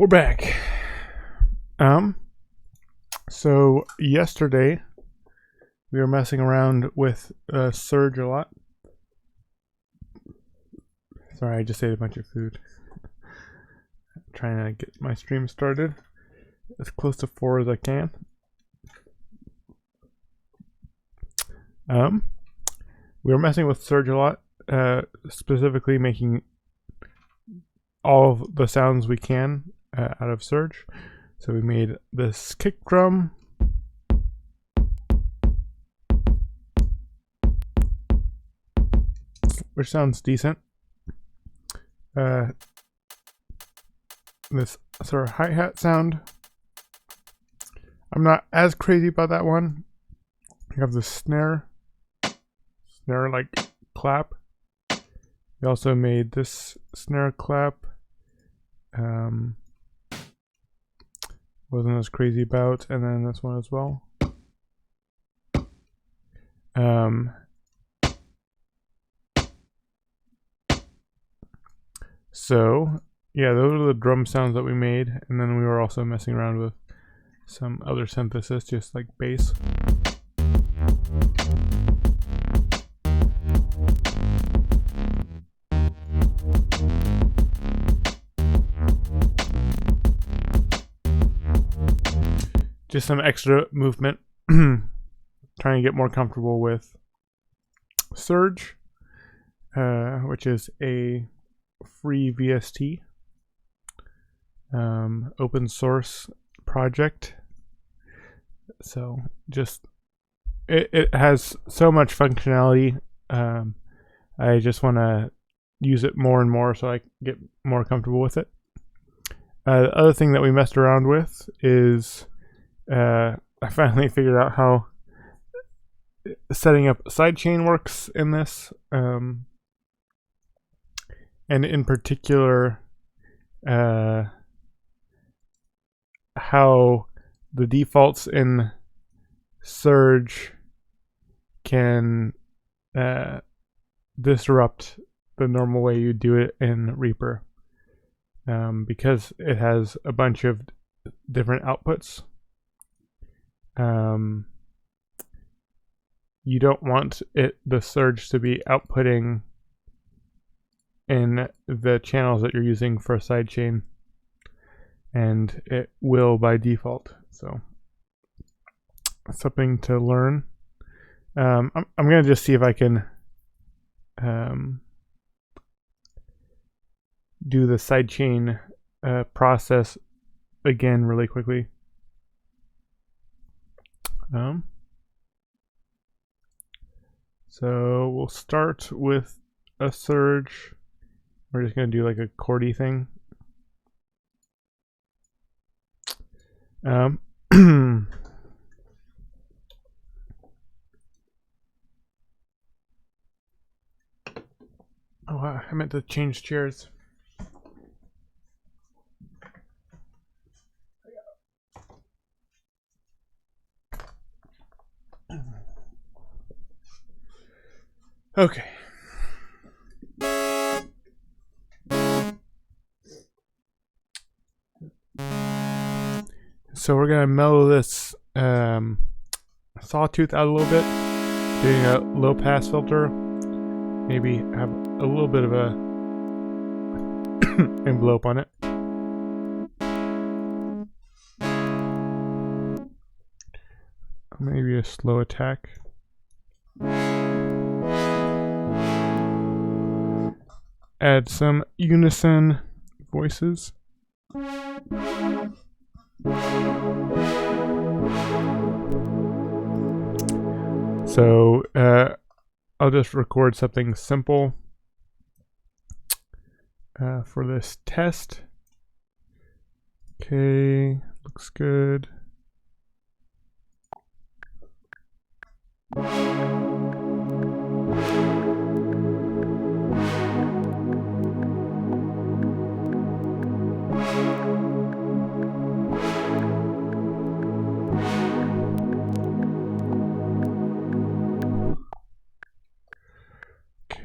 We're back. So yesterday we were messing around with Surge a lot. Sorry, I just ate a bunch of food. Trying to get my stream started as close to 4 as I can. We were messing with Surge a lot, specifically making all of the sounds we can out of Surge. So we made this kick drum, which sounds decent. This sort of hi-hat sound. I'm not as crazy about that one. We have the snare like clap. We also made this snare clap. Wasn't as crazy about, and then this one as well. So yeah, those are the drum sounds that we made, and then we were also messing around with some other synthesis, just like bass. Just some extra movement, trying to get more comfortable with Surge, which is a free VST, open source project. So just it has so much functionality. I just want to use it more and more so I get more comfortable with it. The other thing that we messed around with is I finally figured out how setting up sidechain works in this, and in particular how the defaults in Surge can disrupt the normal way you do it in Reaper, because it has a bunch of different outputs. You don't want the Surge to be outputting in the channels that you're using for a sidechain, and it will by default. So something to learn. I'm gonna just see if I can do the sidechain process again really quickly. So we'll start with a Surge. We're just gonna do like a chordy thing. Oh, I meant to change chairs. Okay. So we're gonna mellow this sawtooth out a little bit, doing a low pass filter. Maybe have a little bit of a envelope on it. Maybe a slow attack. Add some unison voices. So I'll just record something simple for this test. Okay, looks good.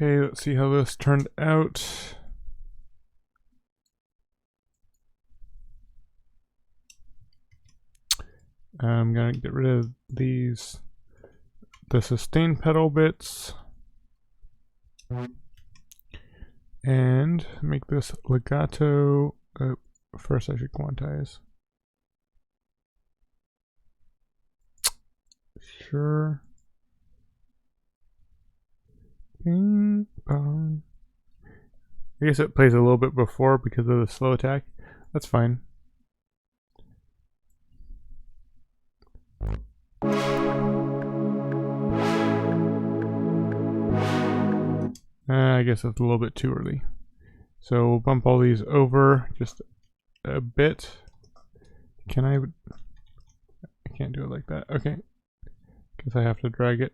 Okay, let's see how this turned out. I'm gonna get rid of the sustain pedal bits, and make this legato. First I should quantize. Sure. Bing bong. I guess it plays a little bit before because of the slow attack. That's fine. I guess it's a little bit too early. So we'll bump all these over just a bit. Can I can't do it like that. Okay. Guess I have to drag it.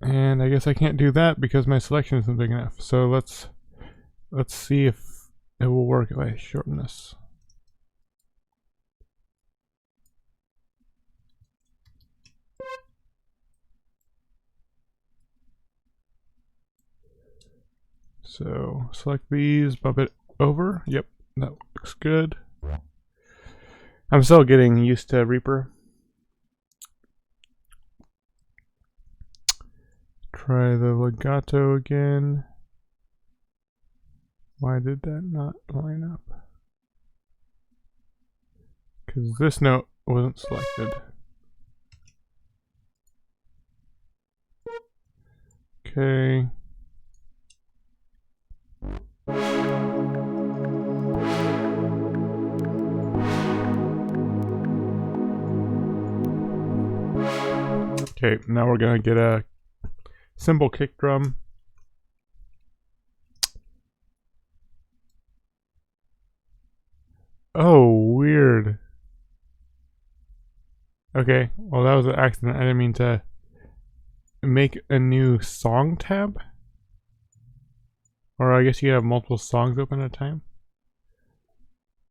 And I guess I can't do that because my selection isn't big enough. So let's see if it will work if I shorten this. So select these, bump it over. Yep, that looks good. I'm still getting used to Reaper. Try the legato again. Why did that not line up? Because this note wasn't selected. Okay. Okay, now we're gonna get a cymbal kick drum. Oh, weird. Okay, well that was an accident. I didn't mean to make a new song tab. Or I guess you have multiple songs open at a time.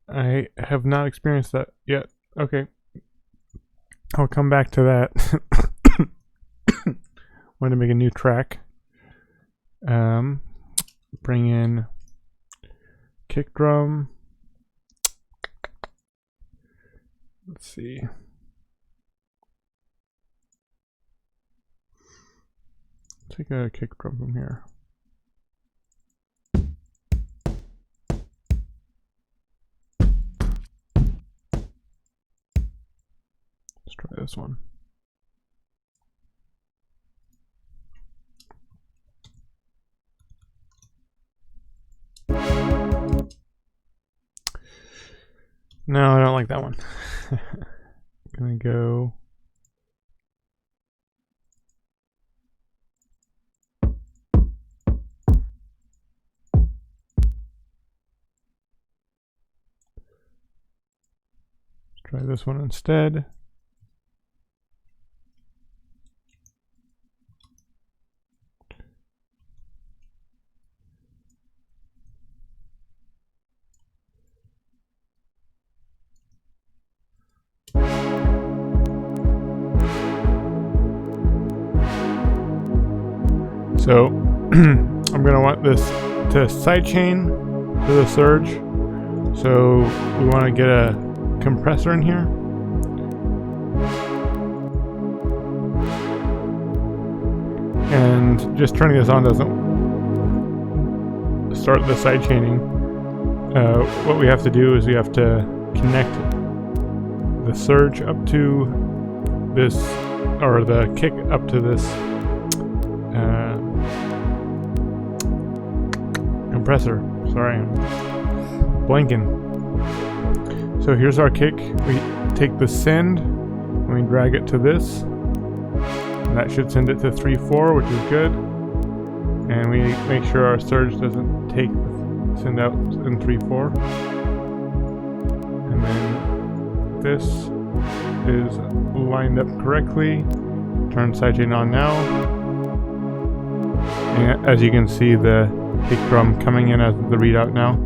I have not experienced that yet. Okay. I'll come back to that. Want to make a new track. Bring in kick drum. Let's see. Take a kick drum from here. Let's try this one. No, I don't like that one. Gonna go. Let's try this one instead. So I'm gonna want this to sidechain to the surge. So we want to get a compressor in here. And just turning this on doesn't start the sidechaining. What we have to do is we have to connect the surge up to this, or the kick up to this compressor. Sorry, I'm blanking. So here's our kick. We take the send and we drag it to this. And that should send it to 3/4, which is good. And we make sure our surge doesn't take the send out in 3/4. And then this is lined up correctly. Turn sidechain on now. And as you can see, the kick drum coming in as the readout now.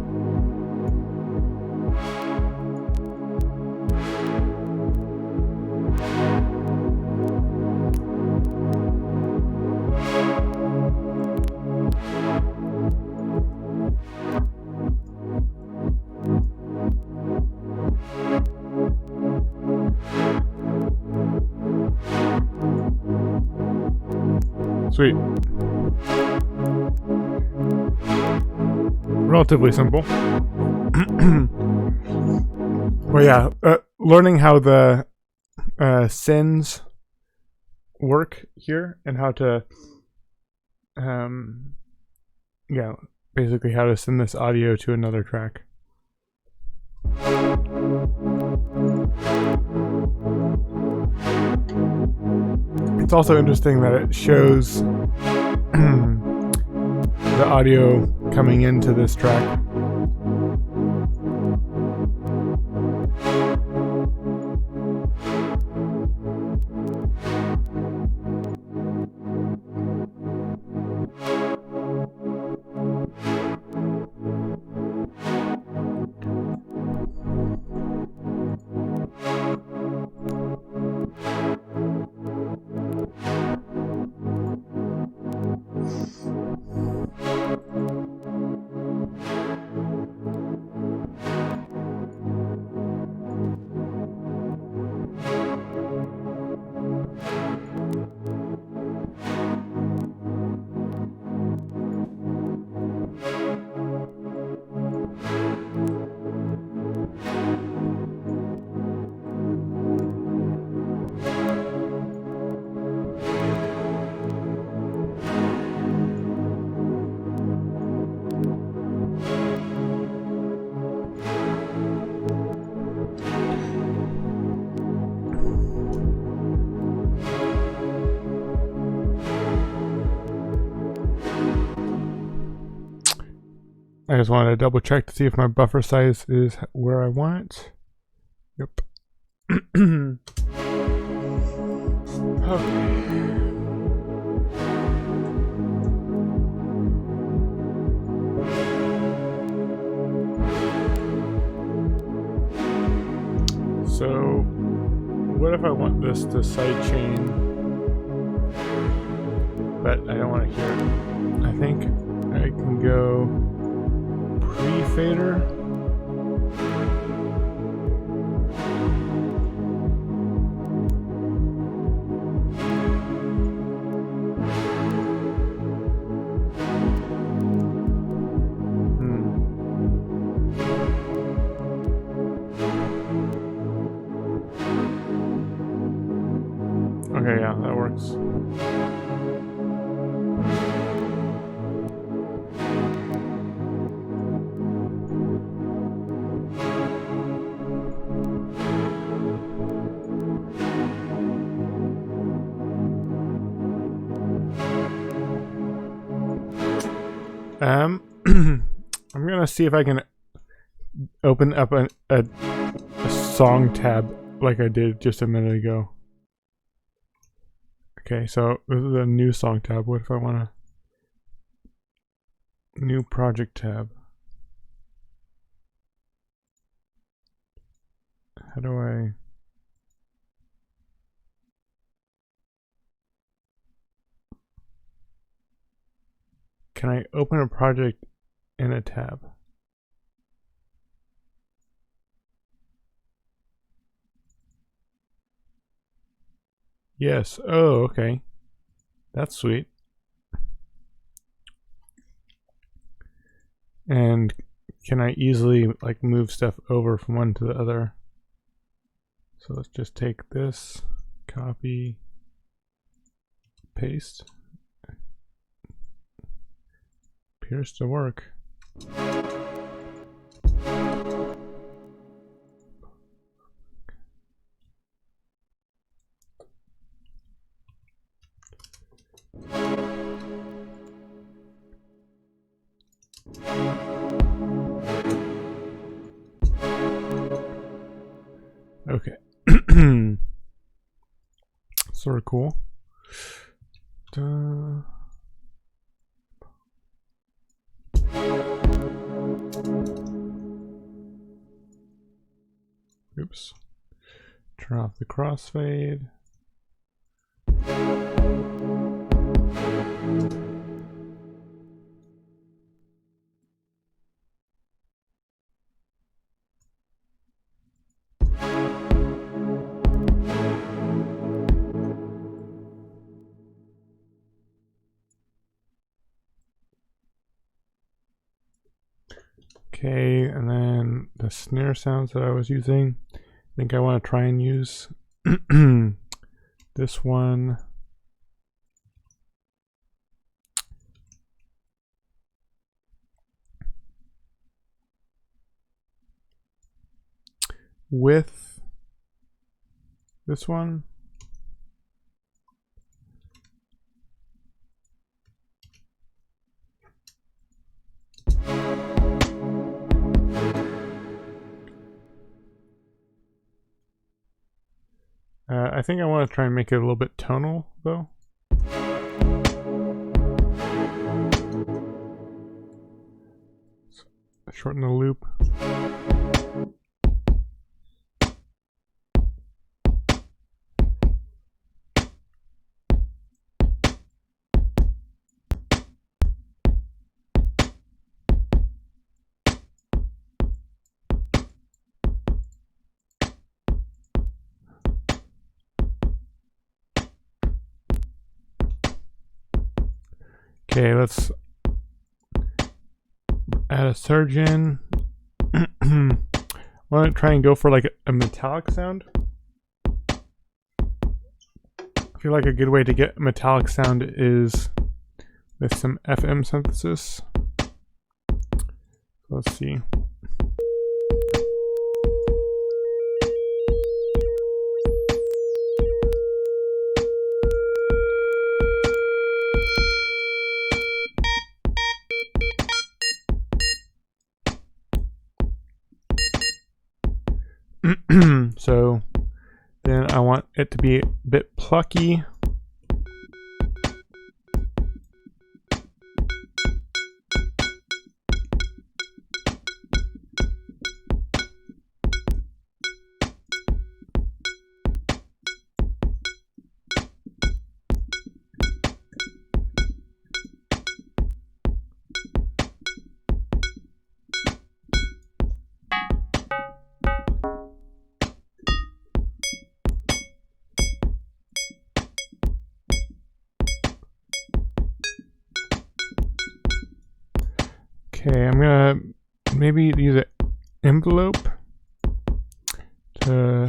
Sweet. Relatively simple. Well, yeah, learning how the sends work here and how to, yeah, basically how to send this audio to another track. It's also interesting that it shows the audio coming into this track. I just wanted to double check to see if my buffer size is where I want it. Yep. Okay. So, what if I want this to sidechain, but I don't want to hear it? I think I can go pre-fader. Okay, yeah, that works. I'm gonna see if I can open up a song tab like I did just a minute ago. Okay, so this is a new song tab. What if I want a new project tab? How do I... Can I open a project in a tab? Yes. Oh, okay. That's sweet. And can I easily like move stuff over from one to the other? So let's just take this, copy, paste. Appears to work. Okay. Sort of cool. Oops. Turn off the crossfade. Okay, and then the snare sounds that I was using, I think I want to try and use this one. With this one. I think I want to try and make it a little bit tonal, though. Shorten the loop. Okay, let's add a surge in. I want to try and go for like a metallic sound. I feel like a good way to get metallic sound is with some FM synthesis. Let's see. So then I want it to be a bit plucky. Okay, I'm gonna maybe use an envelope to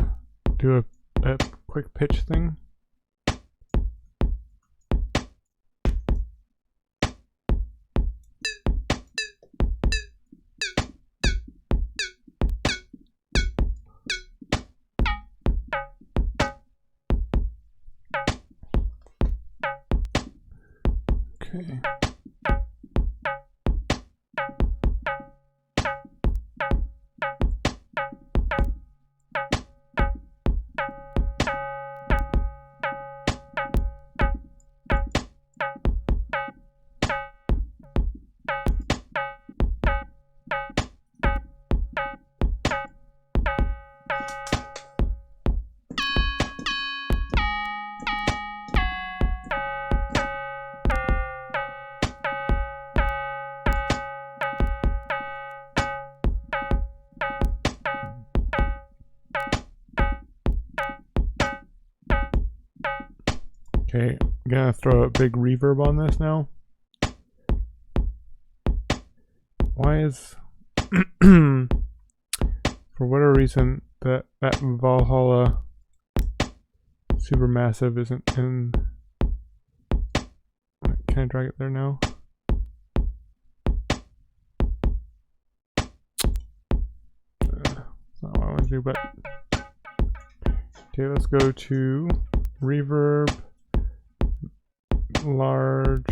do a quick pitch thing. Okay. Okay, I'm gonna throw a big reverb on this now. Why is for whatever reason that Valhalla Supermassive isn't in? Can I drag it there now? That's not what I want to do, but okay, let's go to reverb, large.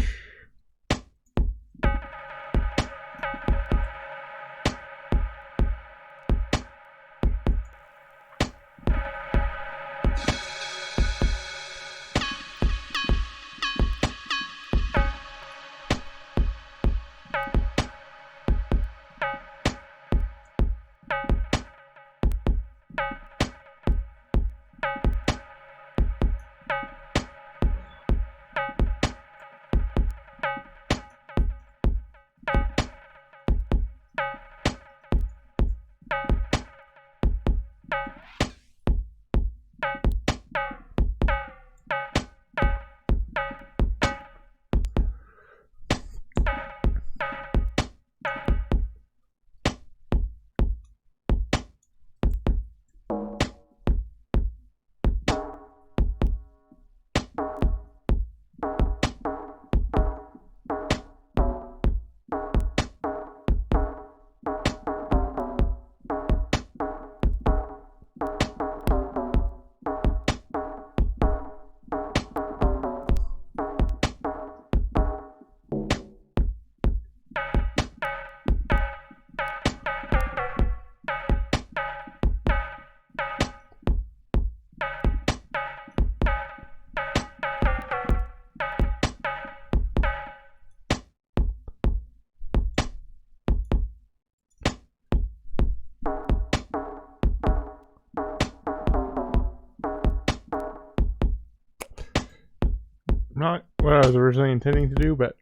not what I was originally intending to do, but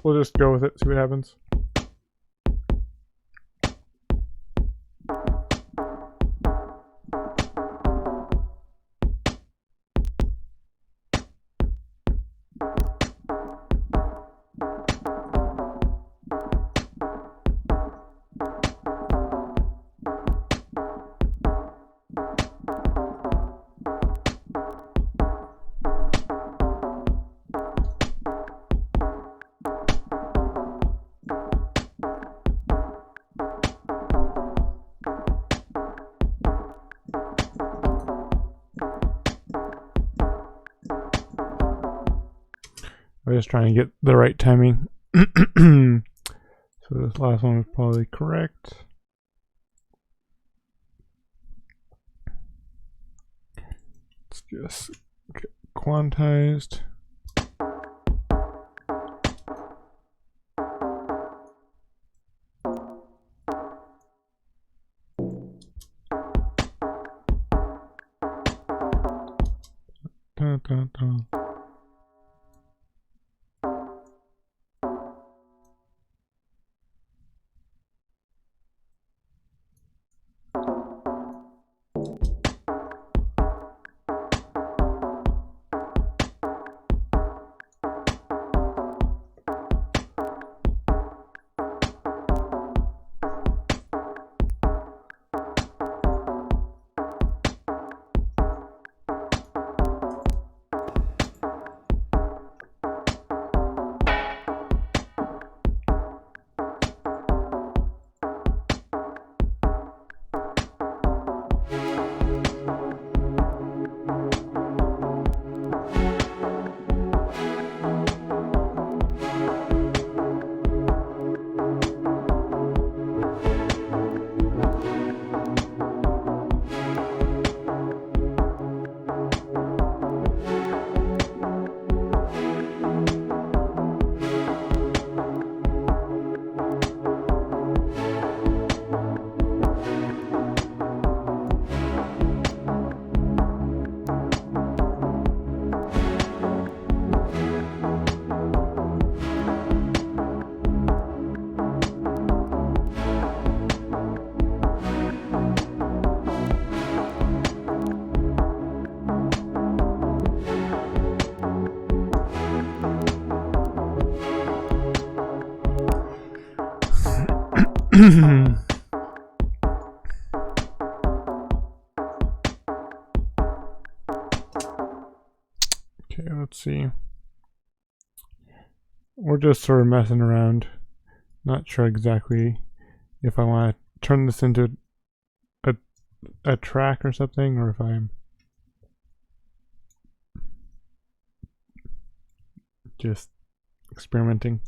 we'll just go with it, see what happens. I'm just trying to get the right timing. So this last one is probably correct. Let's just get quantized. Dun, dun, dun. Okay, let's see. We're just sort of messing around. Not sure exactly if I want to turn this into a track or something, or if I'm just experimenting.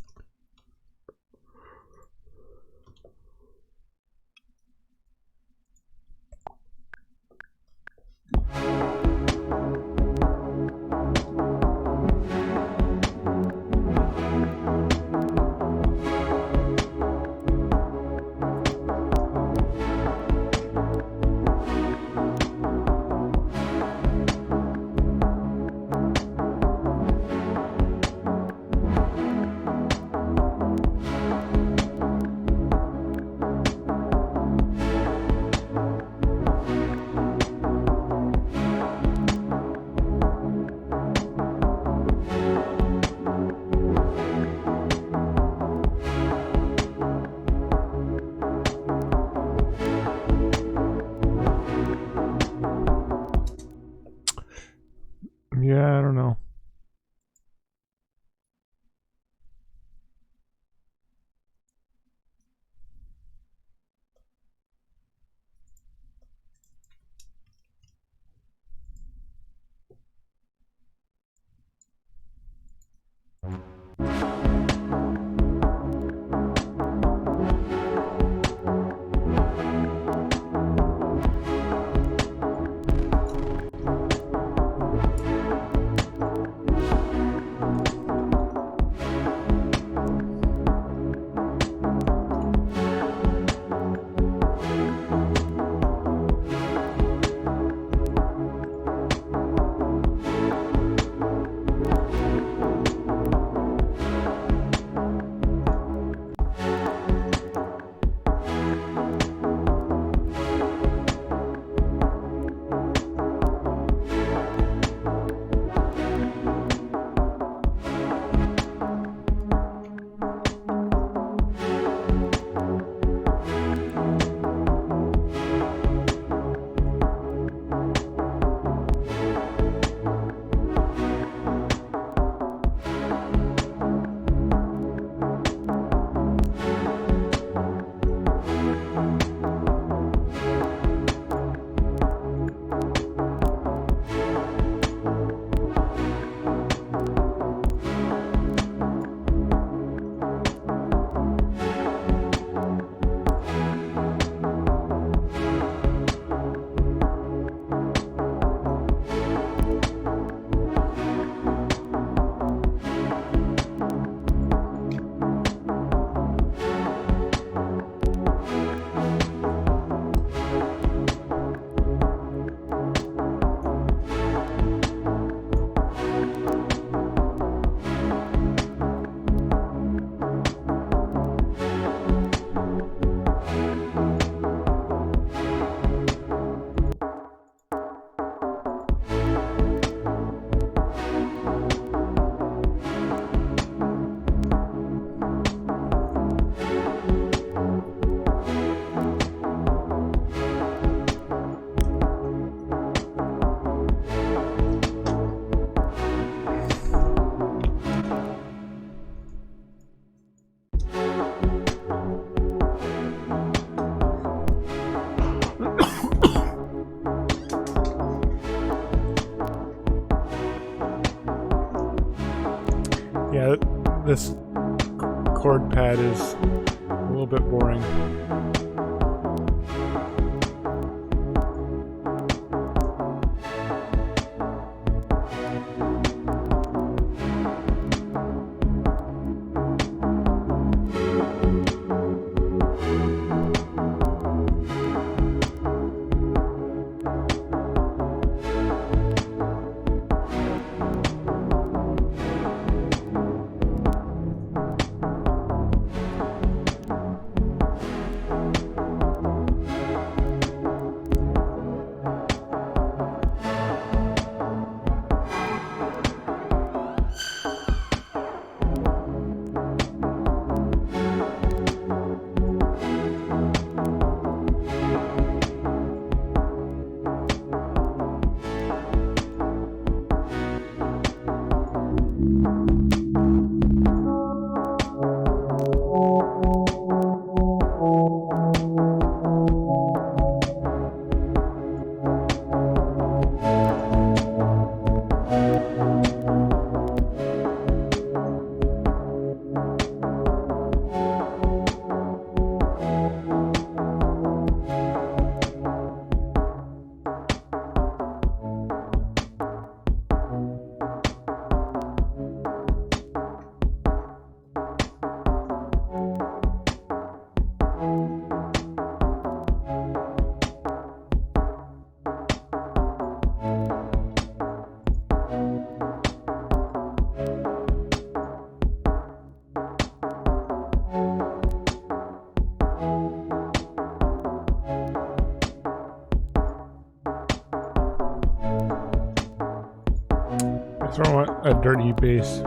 this chord pad is a little bit boring. I don't want a dirty bass.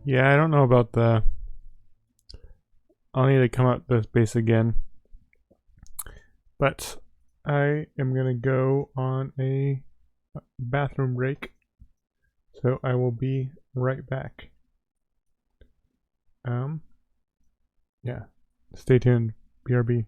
Yeah, I don't know about the... I'll need to come up with this bass again. But I am going to go on a bathroom break. So I will be right back. Yeah, stay tuned. BRB.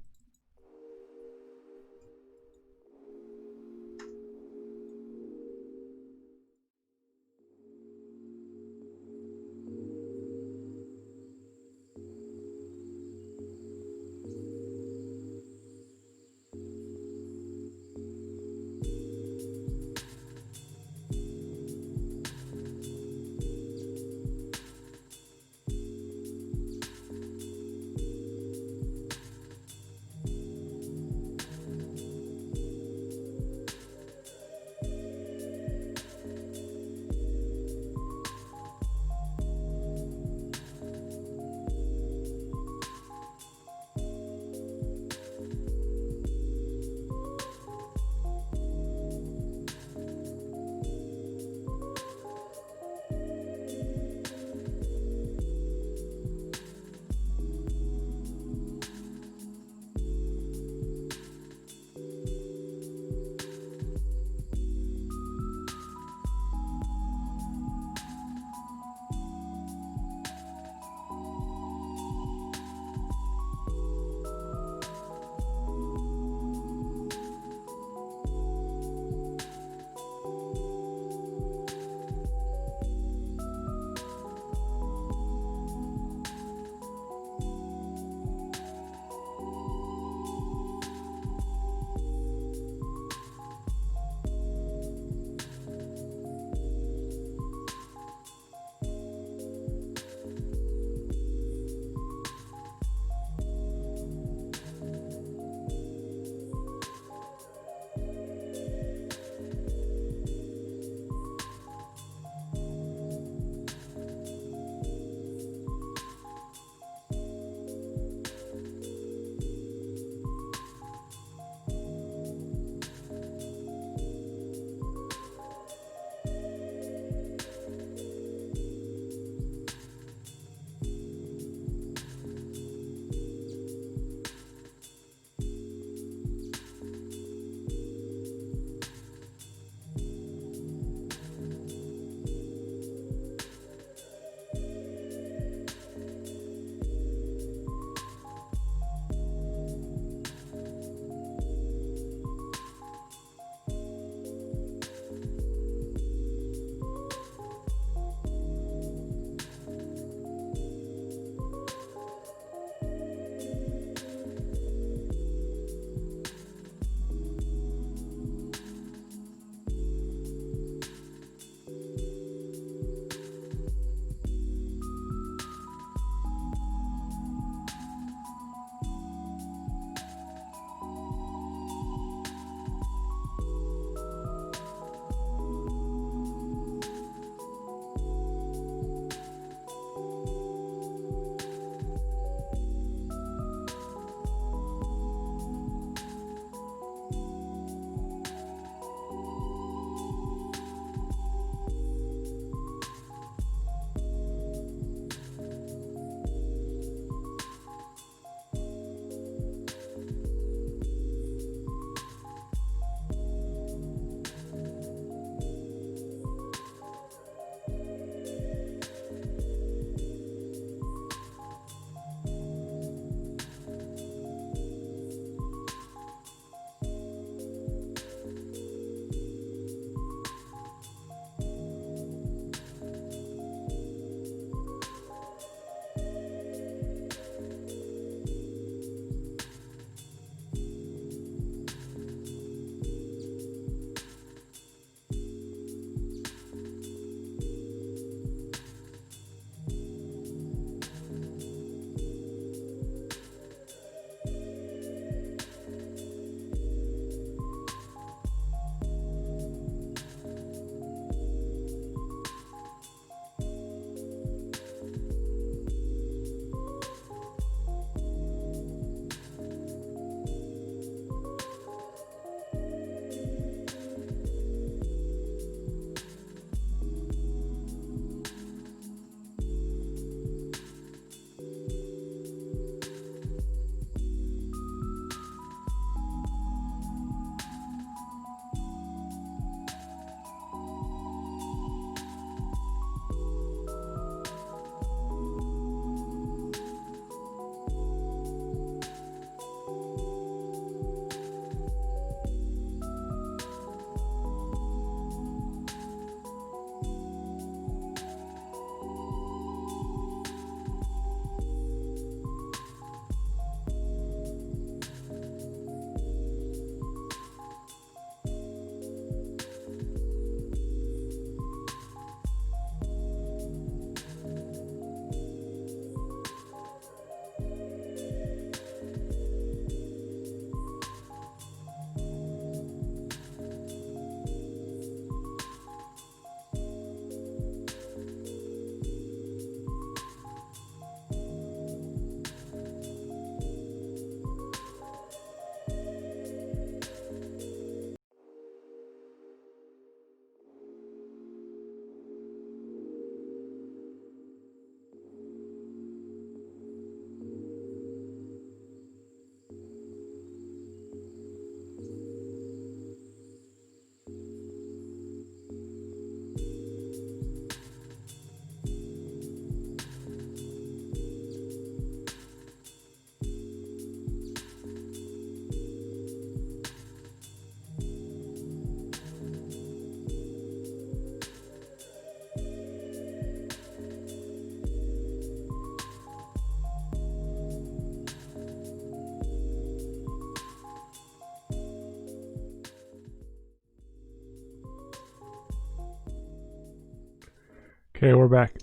Okay, we're back.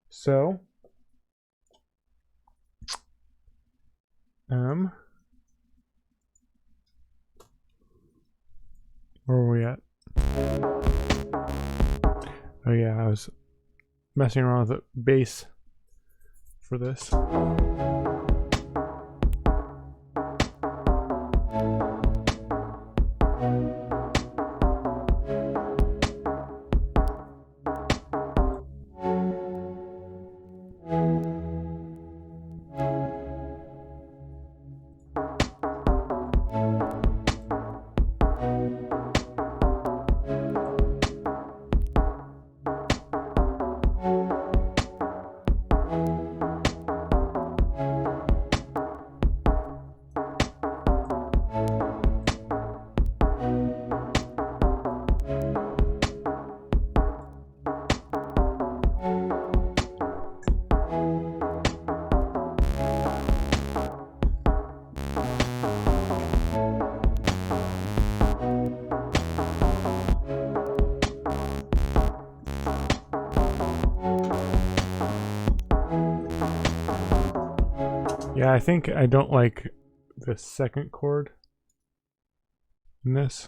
So, where were we at? Oh yeah, I was messing around with the bass for this. Yeah, I think I don't like the second chord in this.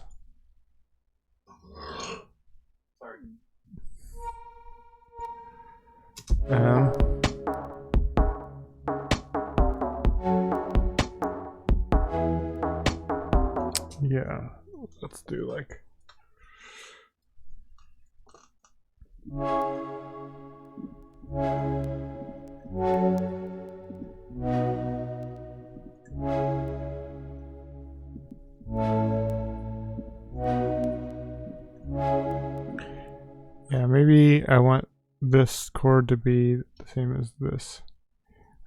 Yeah, let's do like. Yeah, maybe I want this chord to be the same as this.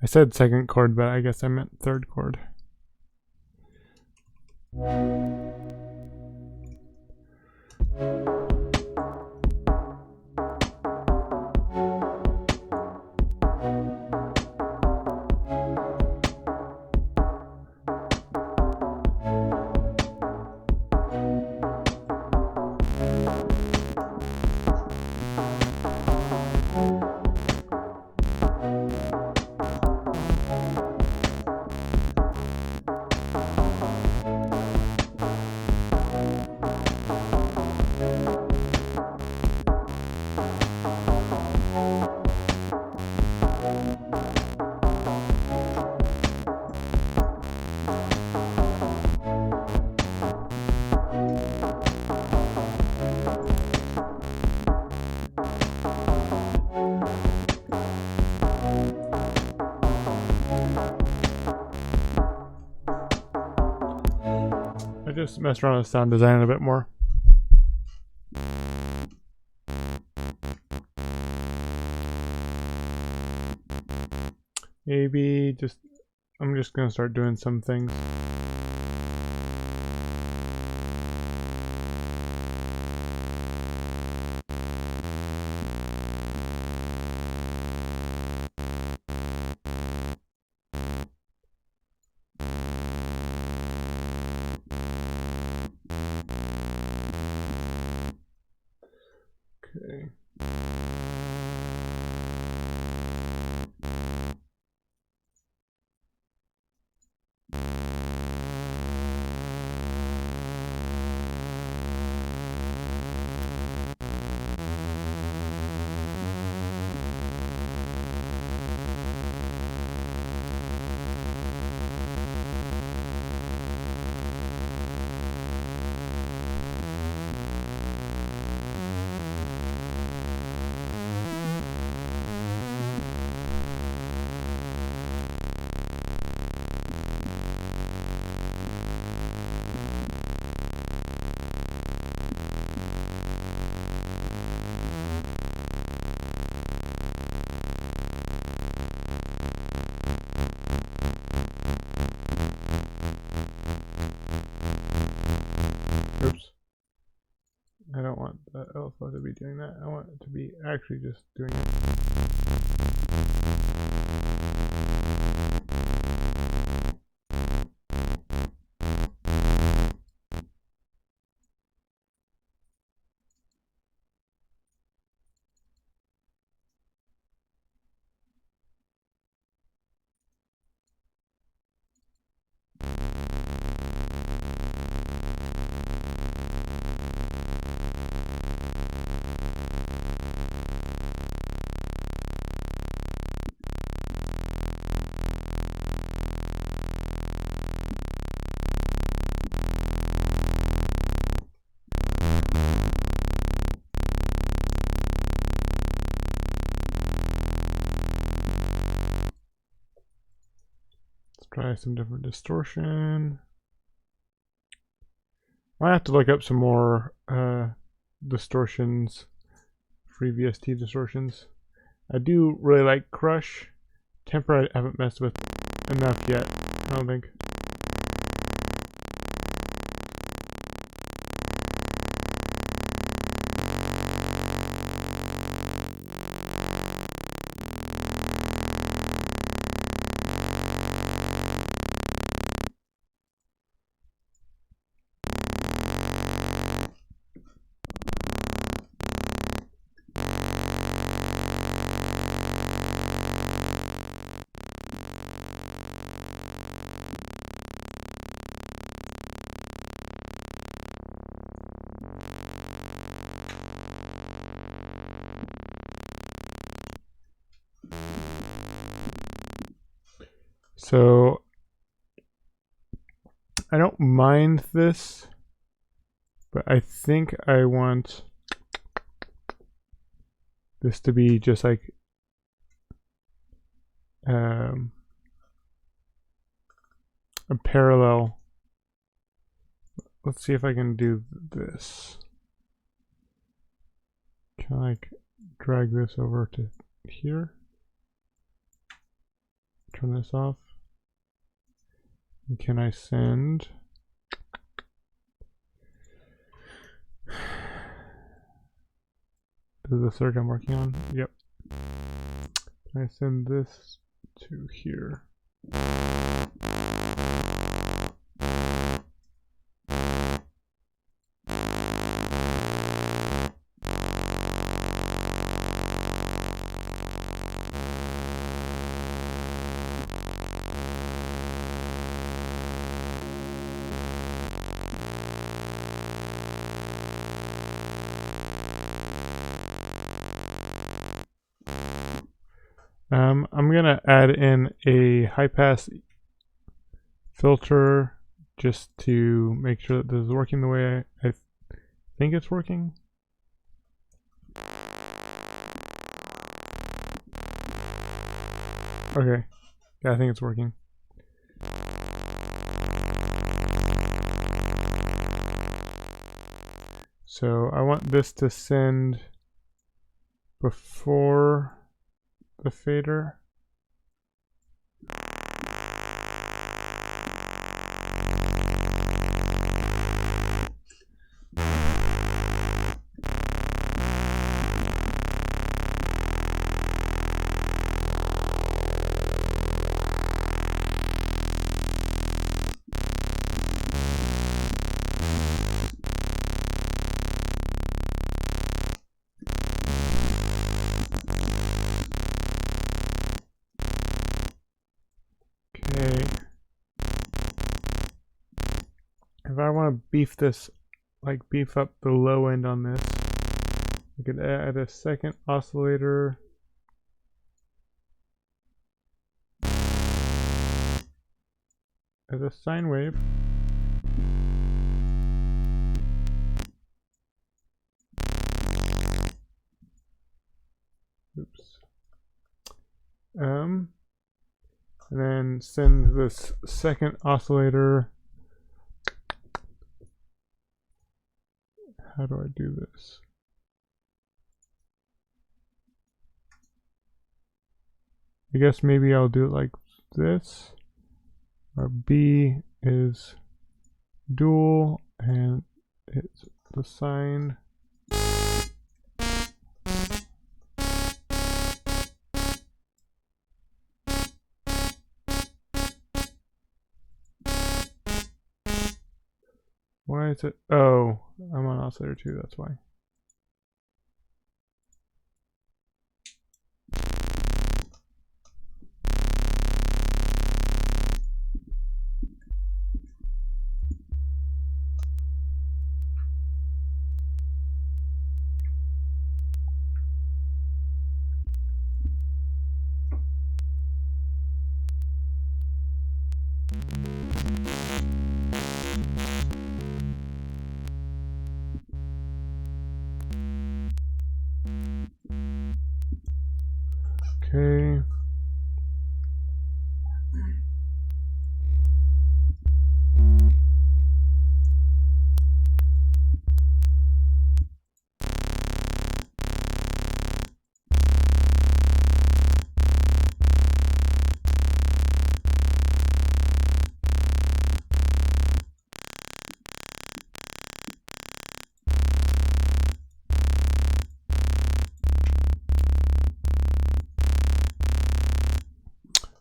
I said second chord, but I guess I meant third chord. I just messed around with sound design a bit more. Maybe I'm just gonna start doing some things. Okay. Oops. I don't want the alpha to be doing that. I want it to be actually just doing it. Try some different distortion. I have to look up some more distortions, free VST distortions. I do really like Crush. Temper I haven't messed with enough yet, I don't think. So I don't mind this, but I think I want this to be just like a parallel. Let's see if I can do this. Can I like drag this over to here? Turn this off. And can I send? This is the search I'm working on. Yep. Can I send this to here? I'm gonna add in a high pass filter just to make sure that this is working the way I think it's working. Okay, yeah, I think it's working. So I want this to send before the fader. Okay. If I want to beef this, like beef up the low end on this, I could add a second oscillator. As a sine wave. Oops. And then send this second oscillator. How do I do this? I guess maybe I'll do it like this. Our B is dual and it's the sine. Why is it? Oh, I'm on oscillator 2, that's why.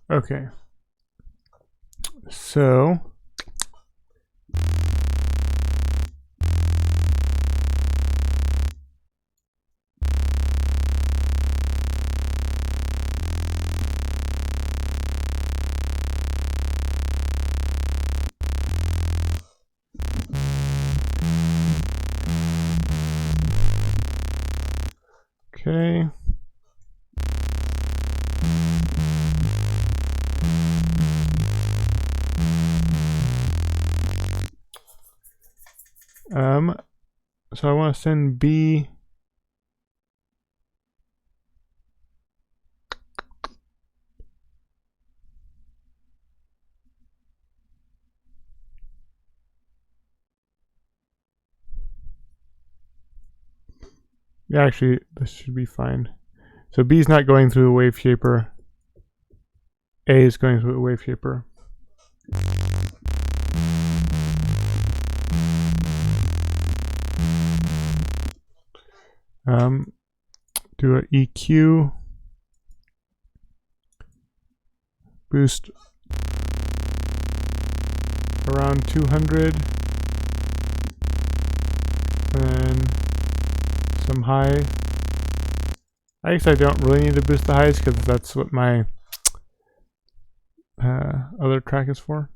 Okay. So okay. So I want to send B. Yeah, actually, this should be fine. So B is not going through the wave shaper. A is going through the wave shaper. Do an EQ, boost around 200, and some high. I guess I don't really need to boost the highs because that's what my other track is for.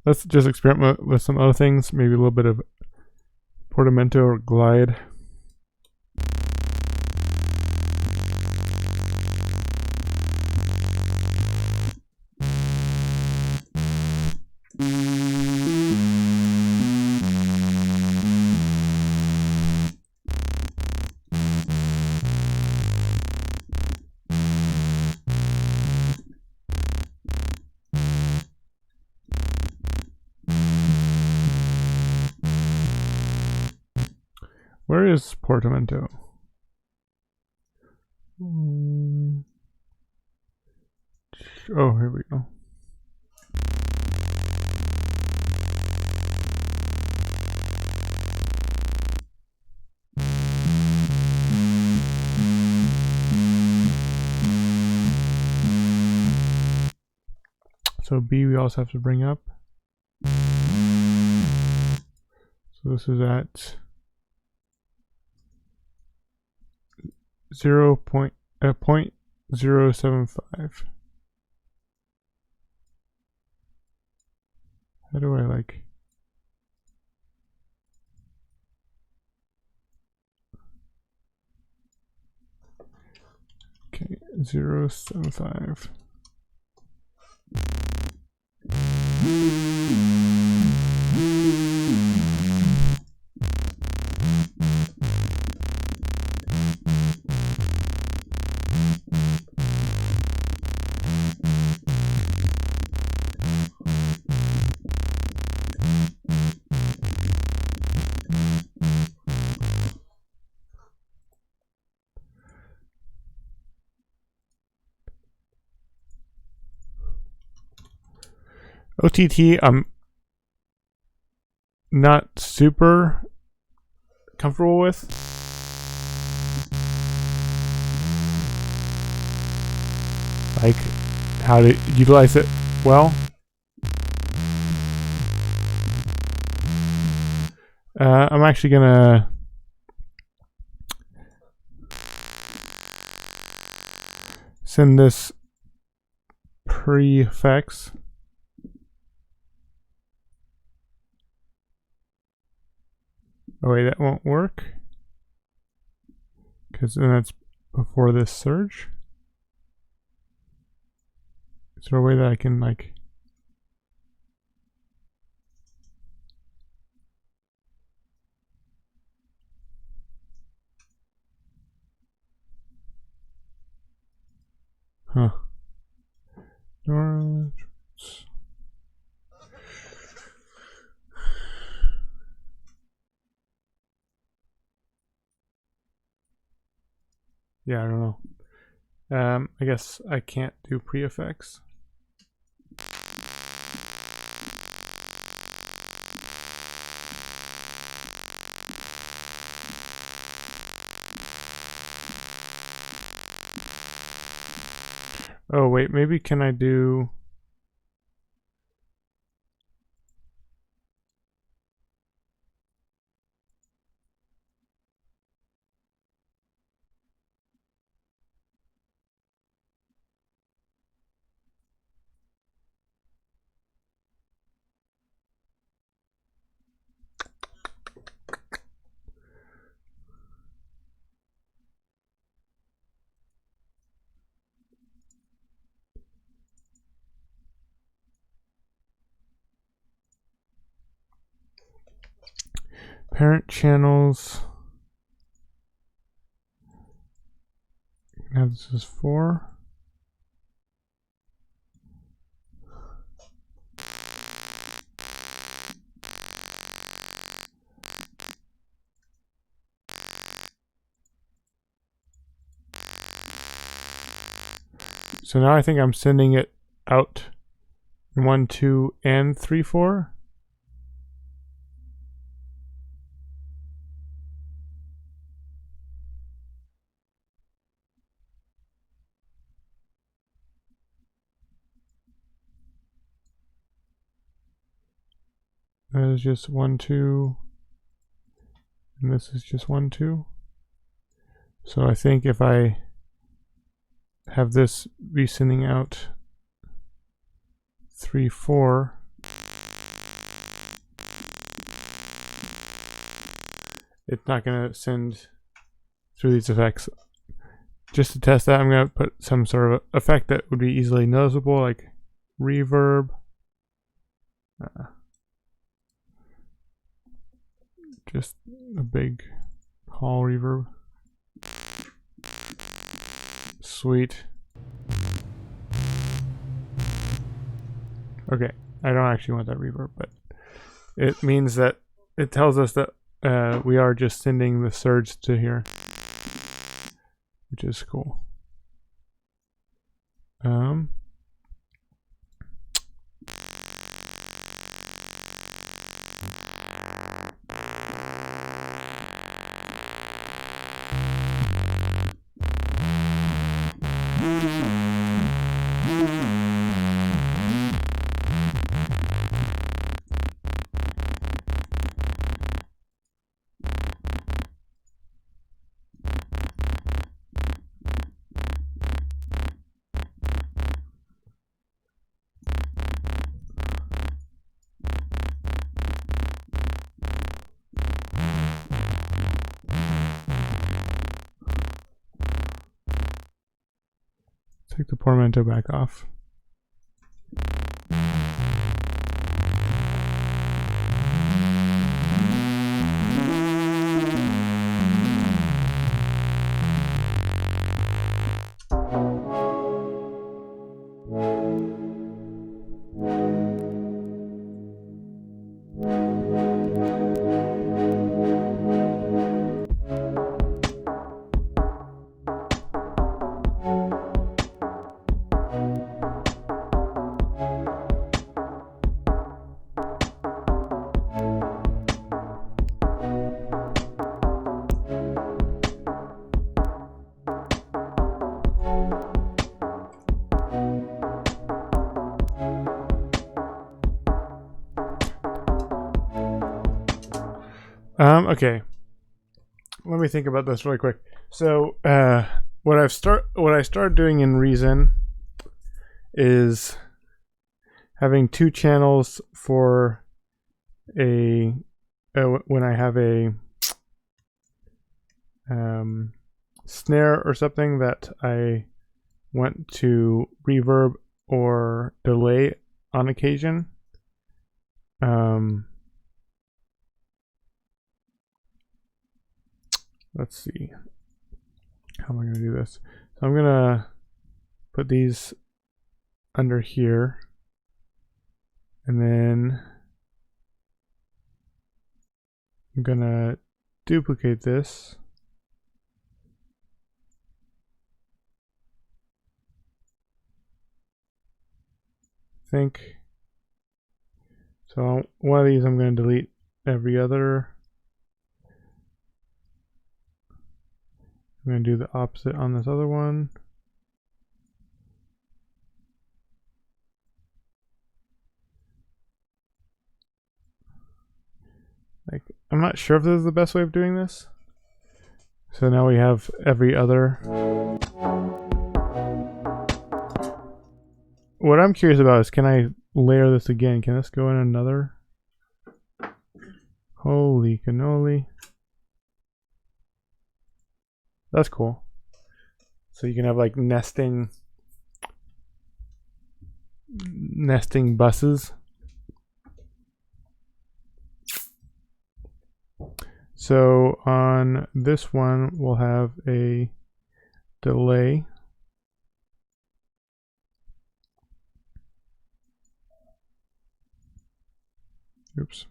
Let's just experiment with some other things, maybe a little bit of portamento or glide. Where is portamento? Oh, here we go. So B we also have to bring up. So this is at 0.075. How do I like? Okay, 0.75. OTT, I'm not super comfortable with. Like how to utilize it well. I'm actually gonna send this prefix. Oh wait, that won't work because then that's before this surge. Is there a way that I can like? Huh. Yeah, I don't know. I guess I can't do pre-effects. Oh wait, maybe can I do... Parent channels. Now this is 4. So now I think I'm sending it out in 1, 2, and 3, 4. That is just 1, 2, and this is just 1, 2. So I think if I have this be sending out 3, 4, it's not going to send through these effects. Just to test that, I'm going to put some sort of effect that would be easily noticeable, like reverb. Just a big hall reverb. Sweet. Okay, I don't actually want that reverb, but it means that it tells us that we are just sending the surge to here, which is cool. Take the portmanteau back off. Okay. Let me think about this really quick. So, what I started doing in Reason is having 2 channels for a when I have a snare or something that I want to reverb or delay on occasion. Let's see. How am I going to do this? So I'm going to put these under here. And then I'm going to duplicate this. think. So one of these I'm going to delete every other. I'm going to do the opposite on this other one. Like, I'm not sure if this is the best way of doing this. So now we have every other. What I'm curious about is, can I layer this again? Can this go in another? Holy cannoli. That's cool. So you can have like nesting buses. So on this one, we'll have a delay. Oops.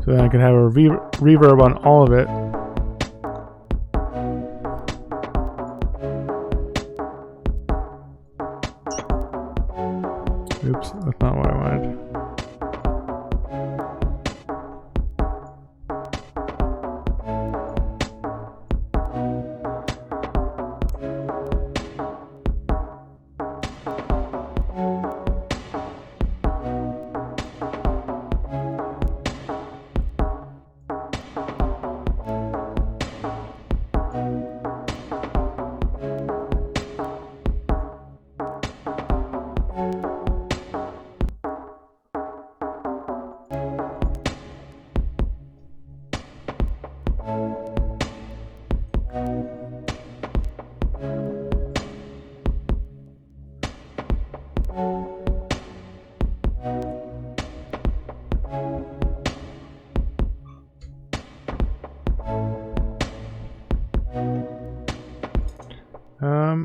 So then I can have a reverb on all of it. Oops, that's not what I wanted.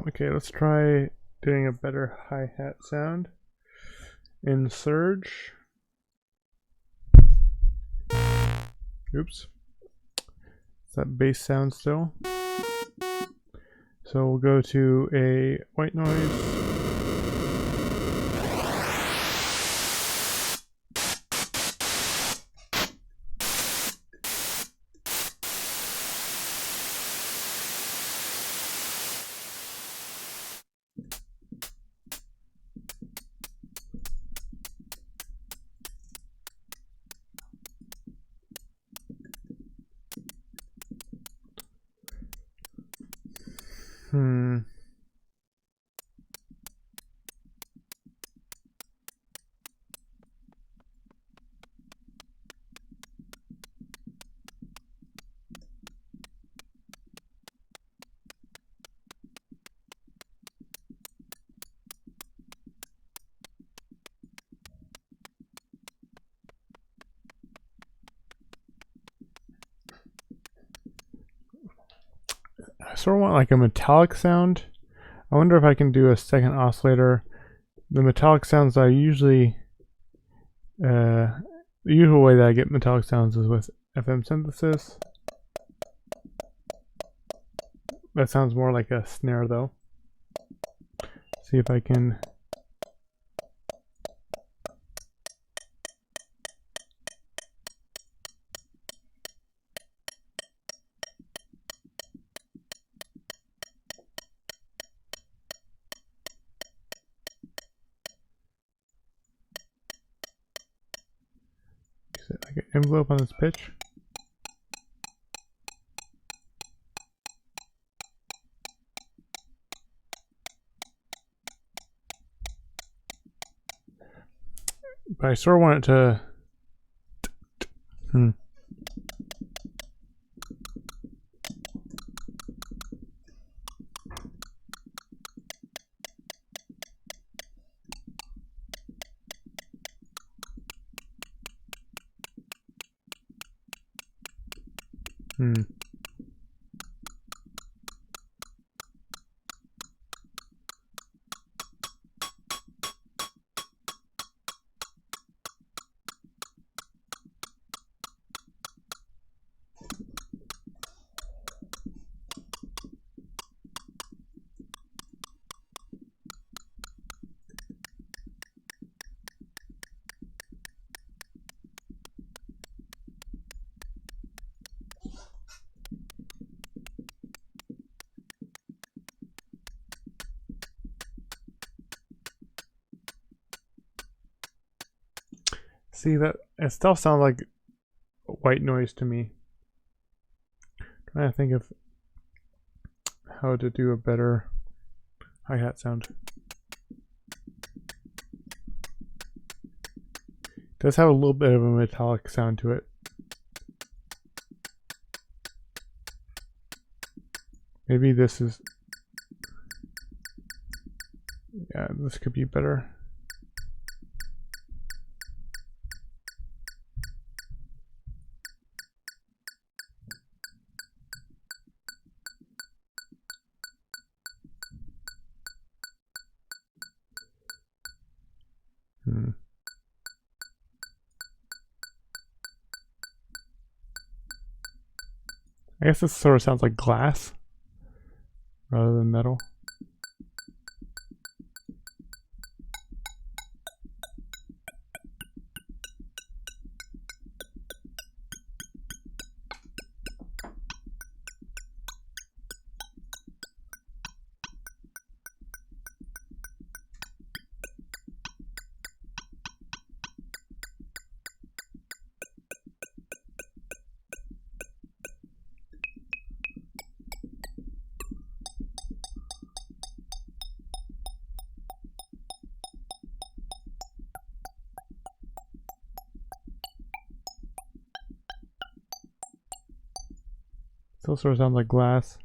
Okay, let's try doing a better hi-hat sound in Surge. Oops. Is that bass sound still? So we'll go to a white noise. I sort of want like a metallic sound. I wonder if I can do a second oscillator. The metallic sounds I usually, the usual way that I get metallic sounds is with FM synthesis. That sounds more like a snare though. See if I can. Like an envelope on this pitch. But I sort of want it to Hmm. Hmm. See, that it still sounds like white noise to me. Trying to think of how to do a better hi-hat sound. It does have a little bit of a metallic sound to it. Maybe this is... Yeah, this could be better. Hmm. I guess this sort of sounds like glass rather than metal. Still sort of sounds like glass.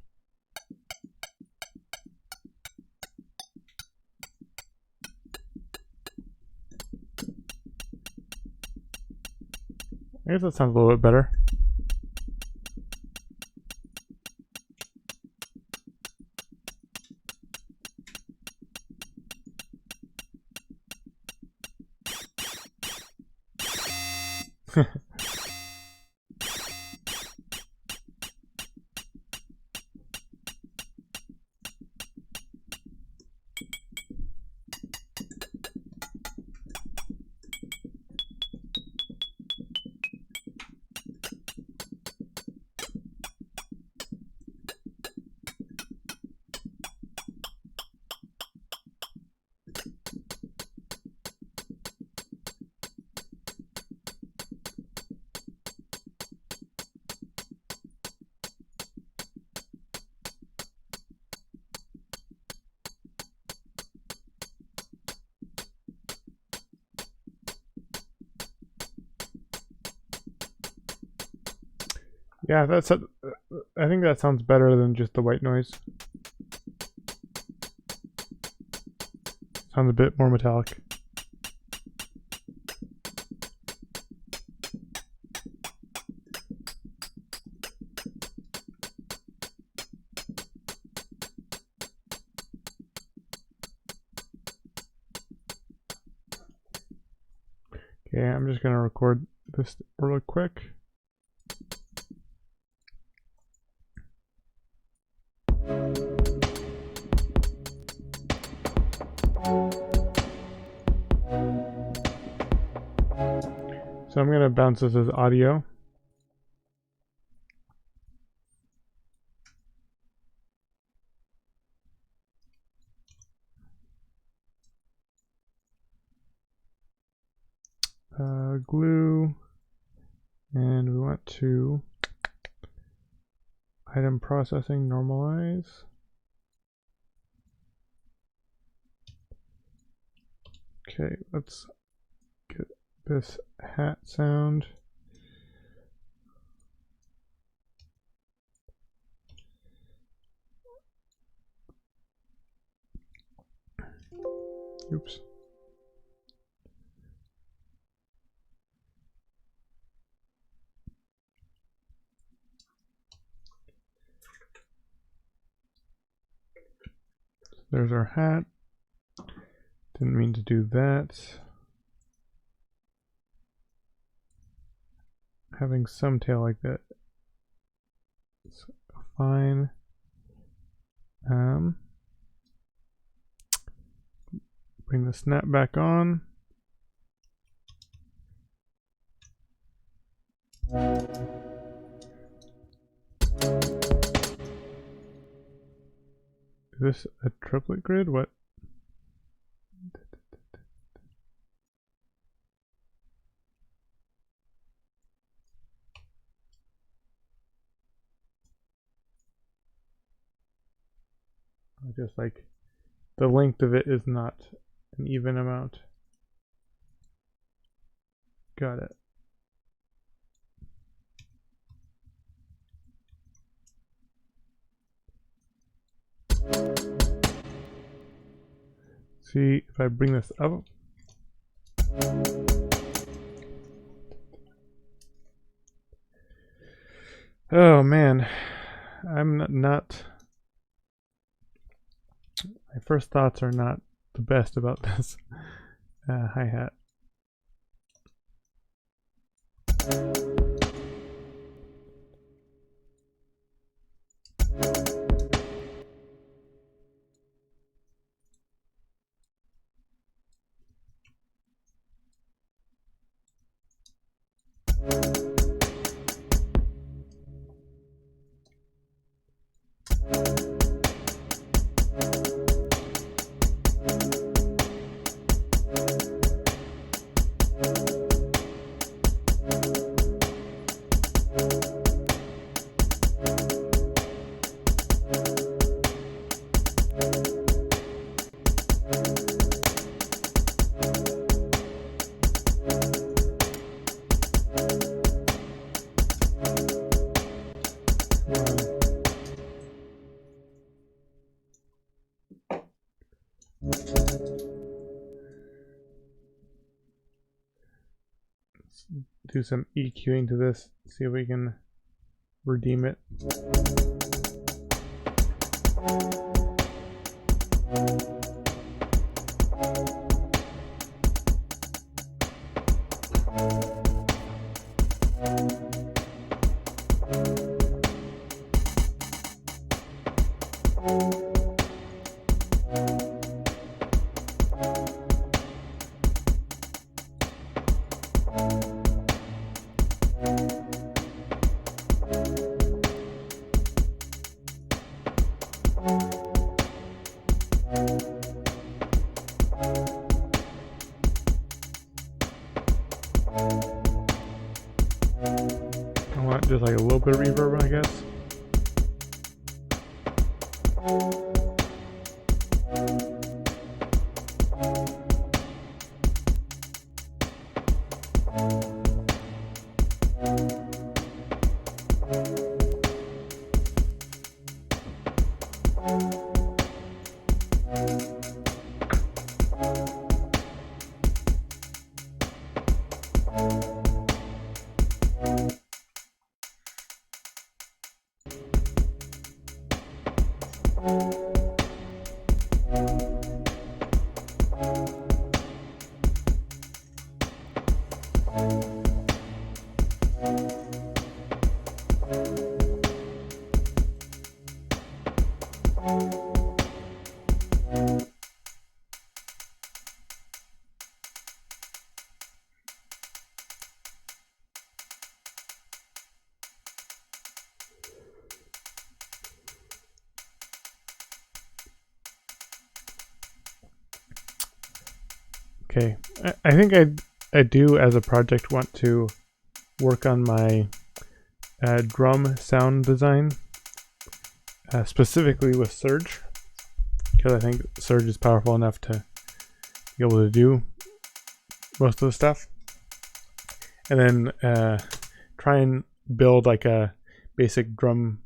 I guess that sounds a little bit better. Yeah, that's a, I think that sounds better than just the white noise. Sounds a bit more metallic. Okay, I'm just gonna record this real quick. So I'm gonna bounce this as audio. Glue, and we want to item processing, normalize. Okay, let's get this hat sound. Oops. There's our hat. Didn't mean to do that. Having some tail like that is fine. Bring the snap back on. Is this a triplet grid? What? Just like the length of it is not an even amount. Got it. See if I bring this up. Oh man, I'm not my first thoughts are not the best about this hi-hat. Do some EQing to this, see if we can redeem it. Just like a little bit of reverb, I guess. Okay, I think I do as a project want to work on my drum sound design, specifically with Surge, because I think Surge is powerful enough to be able to do most of the stuff, and then try and build like a basic drum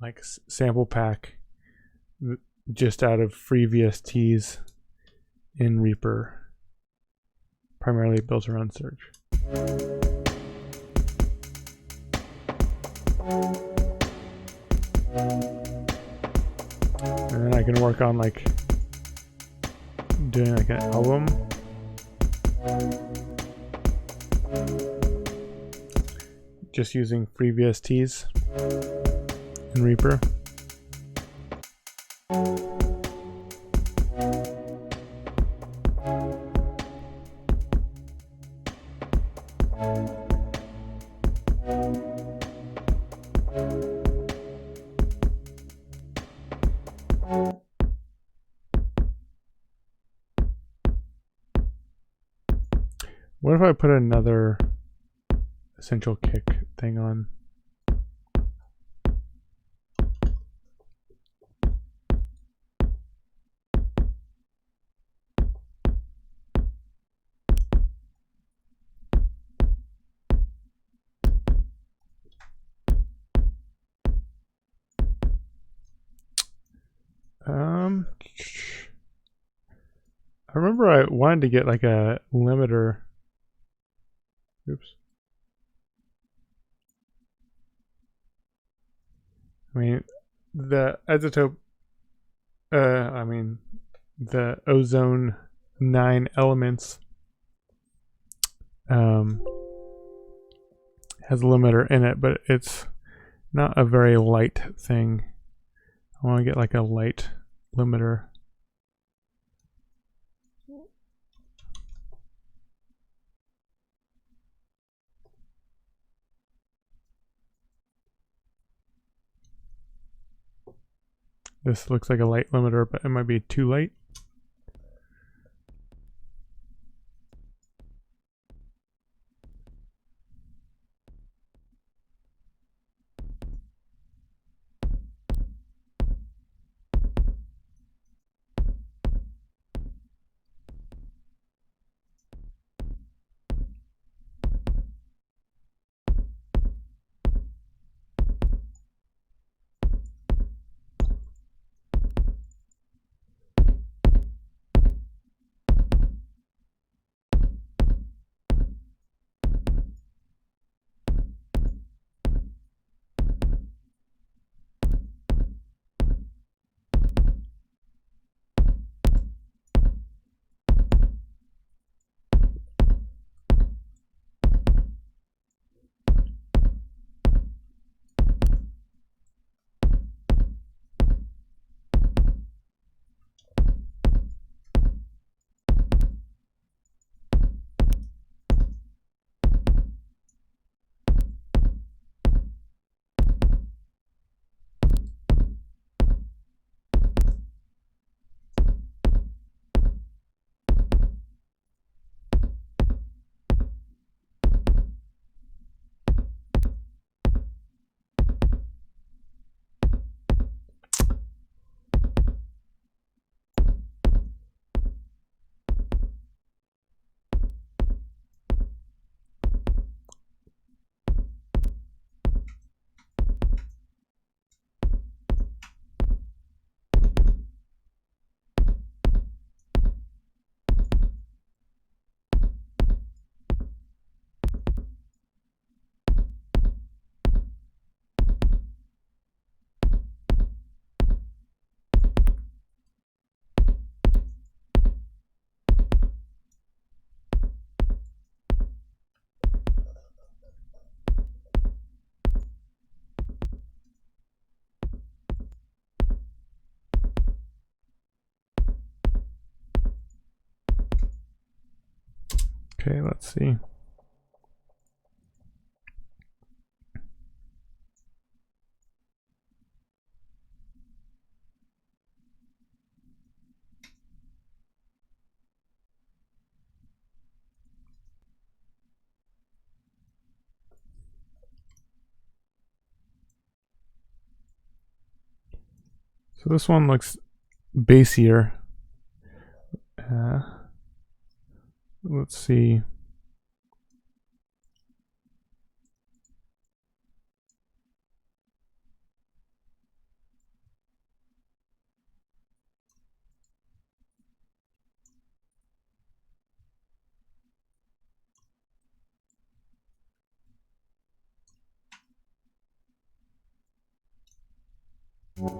like sample pack just out of free VSTs in Reaper, primarily built around search. And then I can work on like doing like an album. Just using free VSTs in Reaper. What if I put another essential kick thing on? I remember I wanted to get like a limiter. Oops. I mean, the isotope, the ozone 9 elements has a limiter in it, but it's not a very light thing. I want to get like a light limiter. This looks like a light limiter, but it might be too light. Okay, let's see. So this one looks bassier. Let's see. Okay,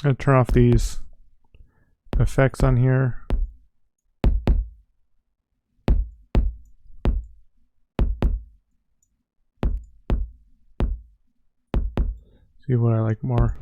I'll turn off these effects on here. See what I like more.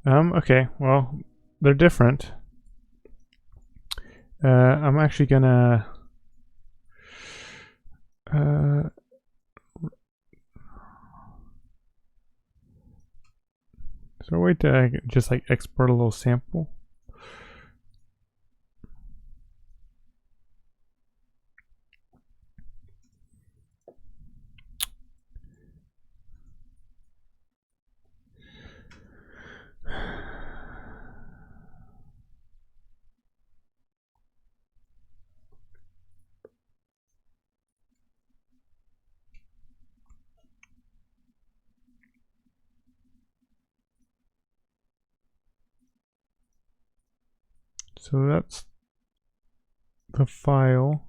Okay, well, they're different. I'm actually gonna is there a way to just like export a little sample? So that's the file.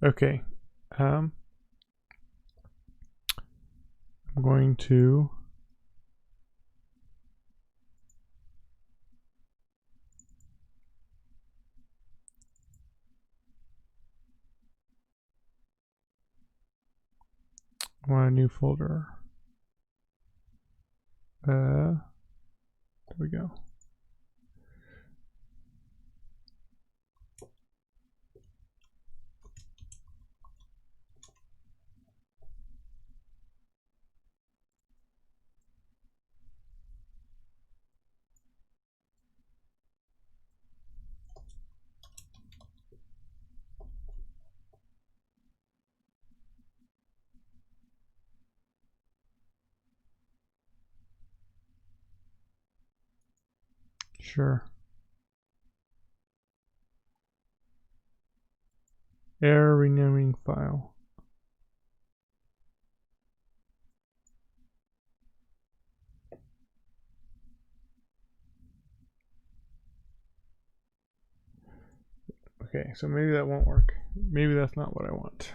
Okay. I'm going to want a new folder. There we go. Sure. Error renaming file. Okay, so maybe that won't work. Maybe that's not what I want.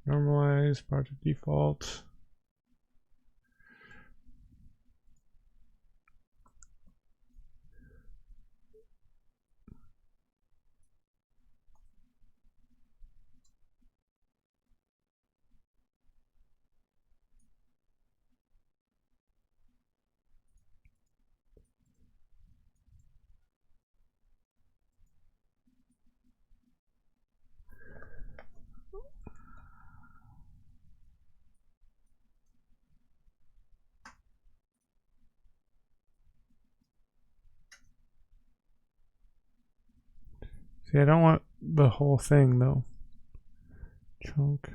Normalize project default. See, I don't want the whole thing though. Chunk.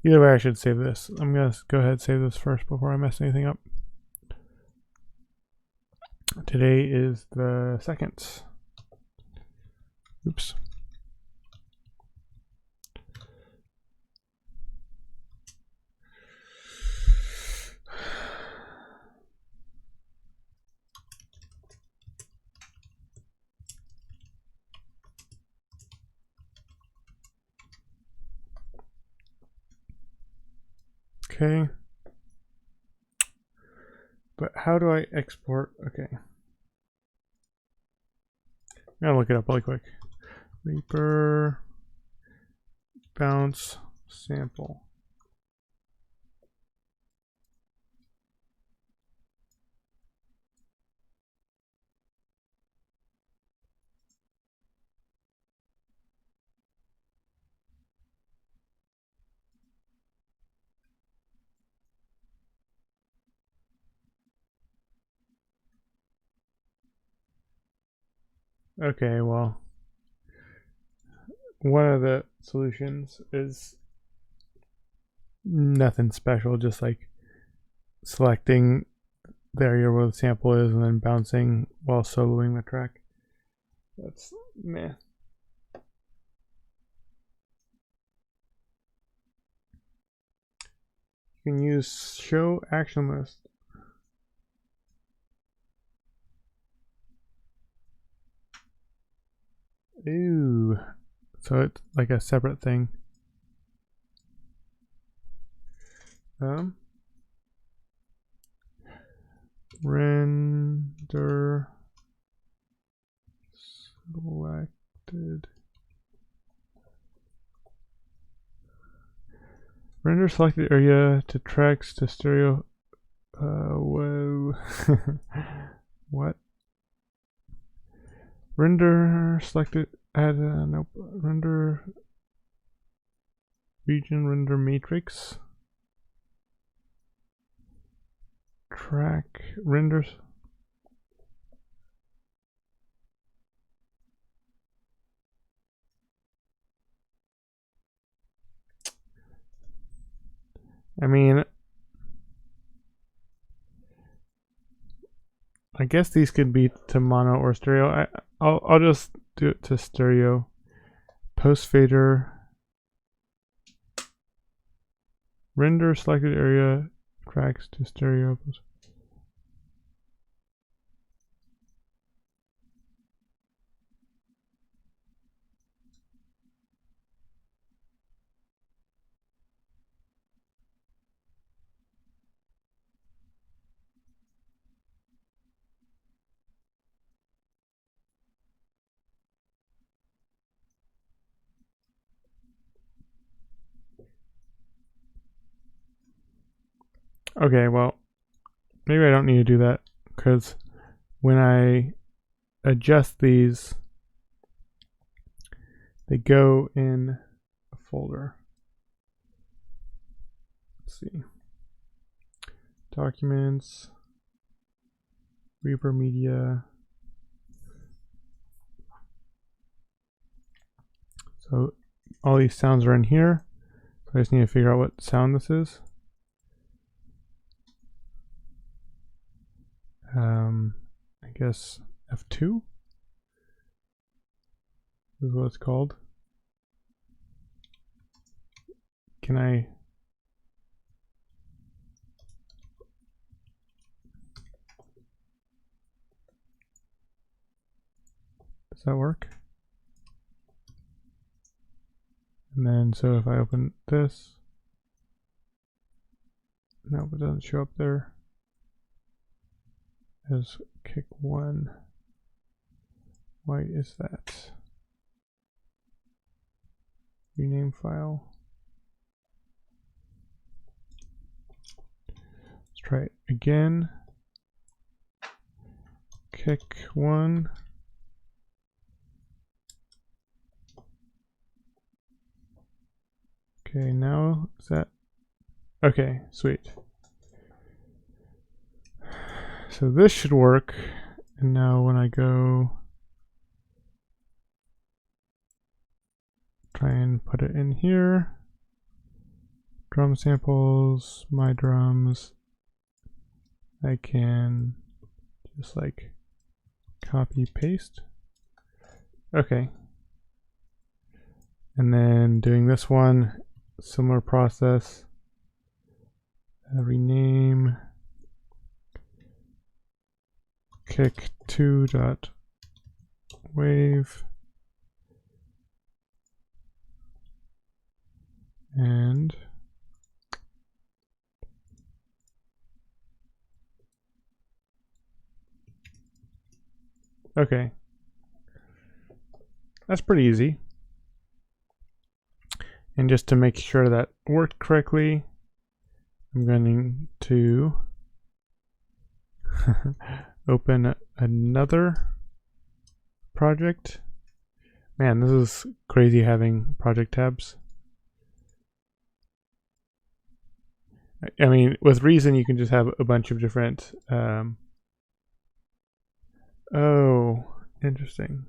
Either way, I should save this. I'm gonna go ahead and save this first before I mess anything up. Today is the 2nd. Oops. Okay. But how do I export? Okay. I'm gonna look it up really quick. Reaper bounce sample. Okay, well, one of the solutions is nothing special, just like selecting the area where the sample is and then bouncing while soloing the track. That's meh. You can use show action list. Ooh, so it's like a separate thing. Render selected. Render selected area to tracks to stereo. Whoa. What? Render selected. Add nope. Render region. Render matrix. Track renders. I mean, I guess these could be to mono or stereo. I'll just do it to stereo. Post fader. Render selected area tracks to stereo. Okay, well, maybe I don't need to do that because when I adjust these, they go in a folder. Let's see. Documents, Reaper Media. So all these sounds are in here. So I just need to figure out what sound this is. I guess F2 is what it's called. Can I? Does that work? And then, so if I open this, no, it doesn't show up there. As kick 1. Why is that? Rename file. Let's try it again. Kick 1. Okay, now is that okay? Sweet. So this should work. And now when I go try and put it in here, drum samples, my drums. I can just like copy paste. Okay. And then doing this one, similar process. Rename kick2.wave and okay. That's pretty easy. And just to make sure that worked correctly, I'm going to open another project. Man, this is crazy having project tabs. I mean, with Reason, you can just have a bunch of different. Oh, interesting.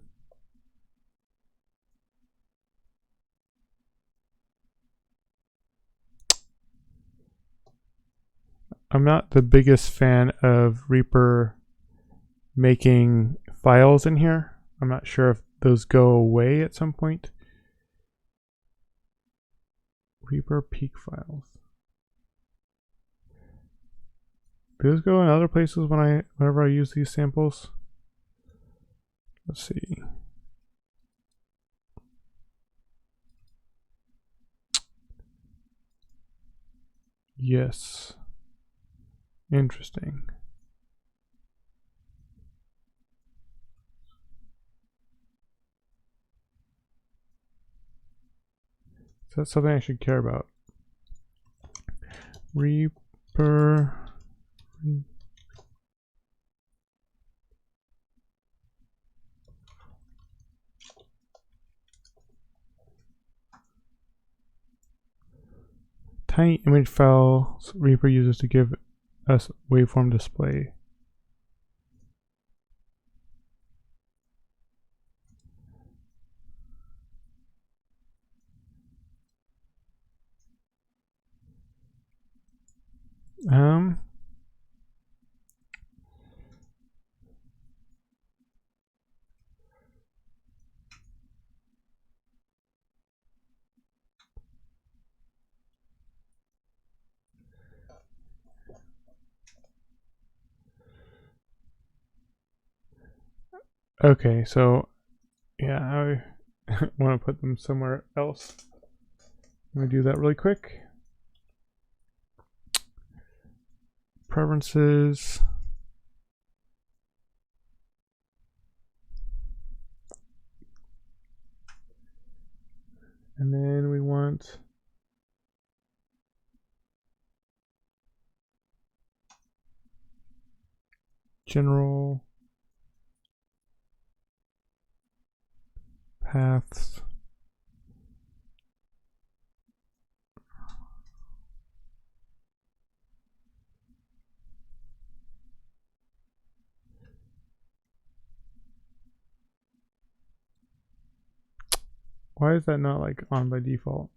I'm not the biggest fan of Reaper making files in here. I'm not sure if those go away at some point. Reaper peak files. Do those go in other places whenever I use these samples? Let's see. Yes. Interesting. So that's something I should care about. Reaper. Tiny image files Reaper uses to give us waveform display. Okay, so yeah, I want to put them somewhere else. I'm gonna do that really quick. Preferences. And then we want general paths. Why is that not like on by default?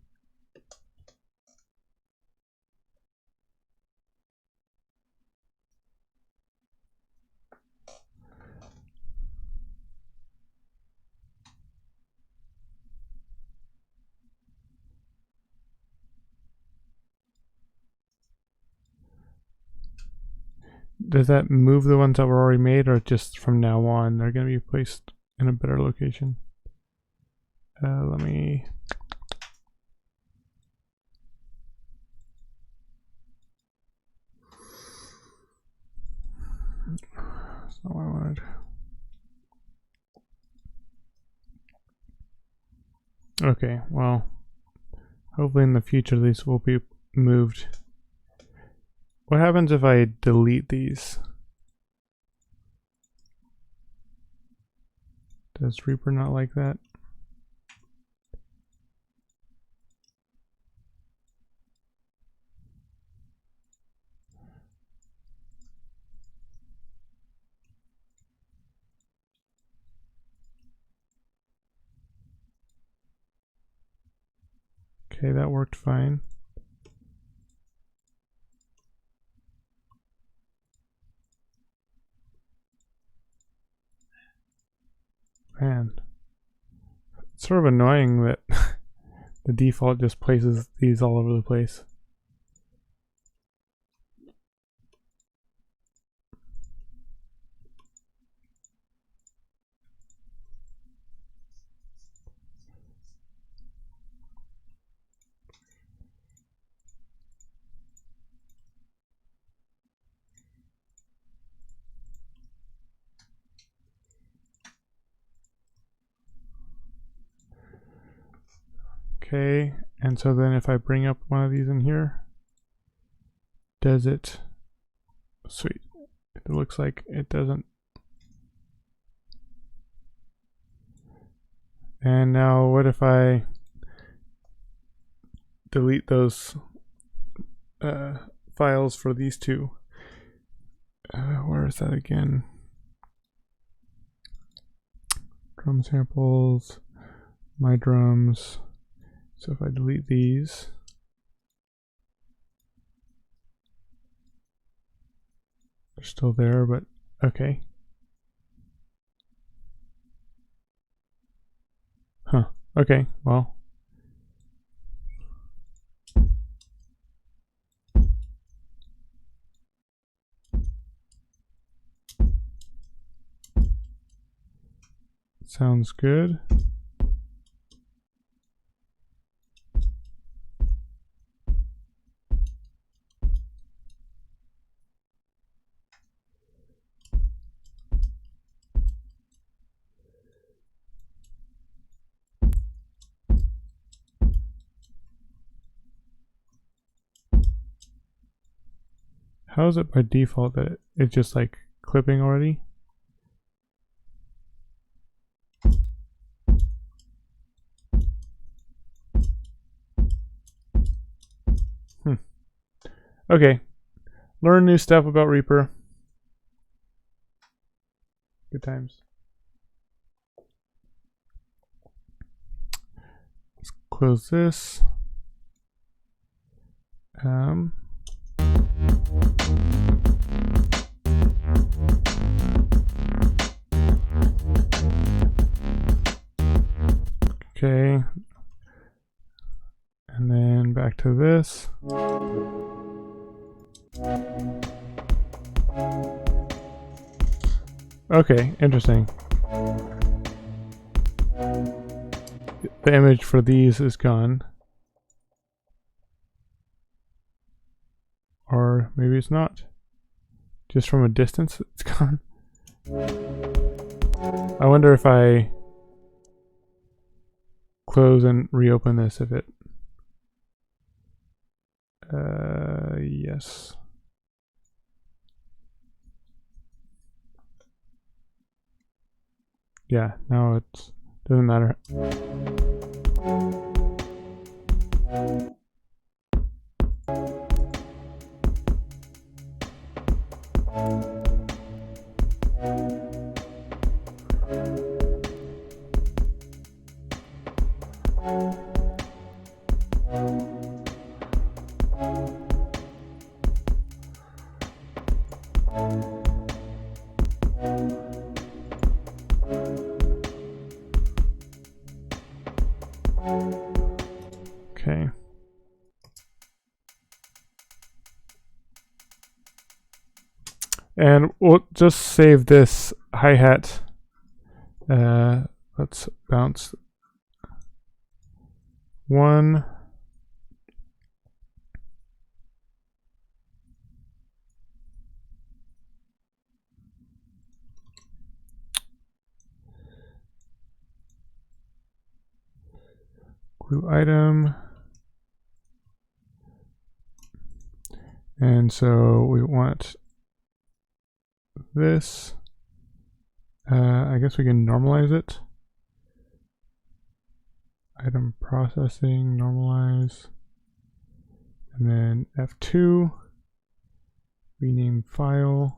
Does that move the ones that were already made, or just from now on they're going to be placed in a better location? Let me. That's not what I wanted. Okay, well, hopefully in the future these will be moved. What happens if I delete these? Does Reaper not like that? Okay, that worked fine. sort of annoying that the default just places these all over the place. Okay, and so then if I bring up one of these in here, does it? Sweet. It looks like it doesn't. And now what if I delete those files for these two? Where is that again? Drum samples, my drums. So if I delete these, they're still there, but okay. Huh. Okay, well. Sounds good. How is it by default that it's just like clipping already? Okay, learn new stuff about Reaper. Good times. Let's close this. Okay, and then back to this. Okay, interesting. The image for these is gone. Or maybe it's not. Just from a distance it's gone. I wonder if I close and reopen this, if it... yes. Yeah, now it doesn't matter. Okay. And we'll just save this hi-hat. Let's bounce one. Glue item. And so we want this. I guess we can normalize it. Item processing, normalize. And then F2, rename file,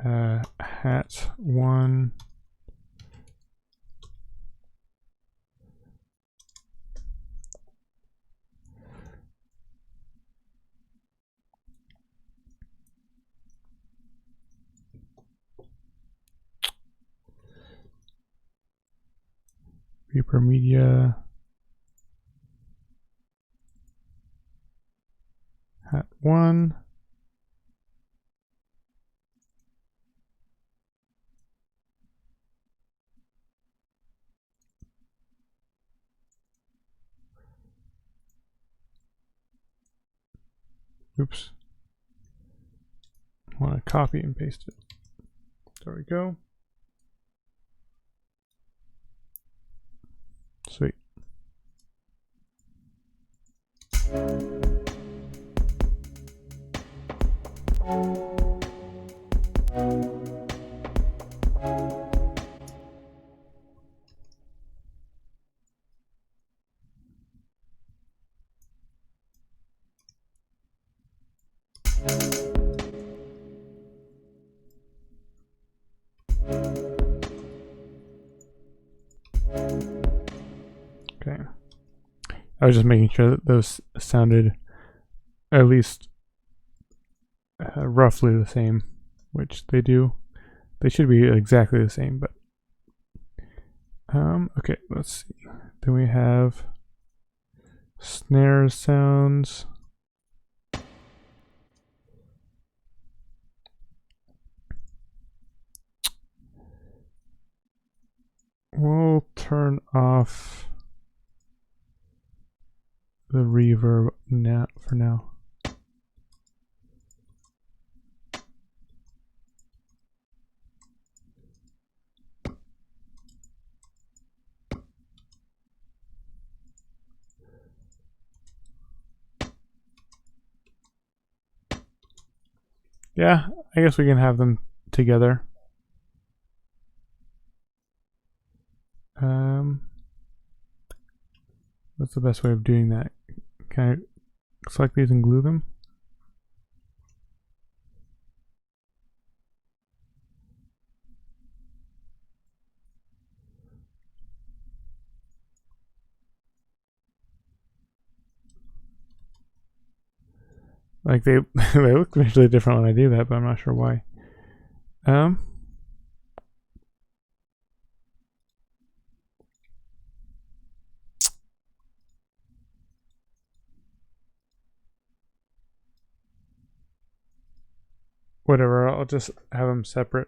hat1. Reaper Media. Hat 1. Oops. I want to copy and paste it. There we go. Sweet. Okay. I was just making sure that those sounded at least roughly the same, which they do. They should be exactly the same, but okay, let's see. Then we have snare sounds. We'll turn off the reverb now for now. Yeah, I guess we can have them together. What's the best way of doing that? Can I select these and glue them? Like they they look visually different when I do that, but I'm not sure why. Whatever, I'll just have them separate.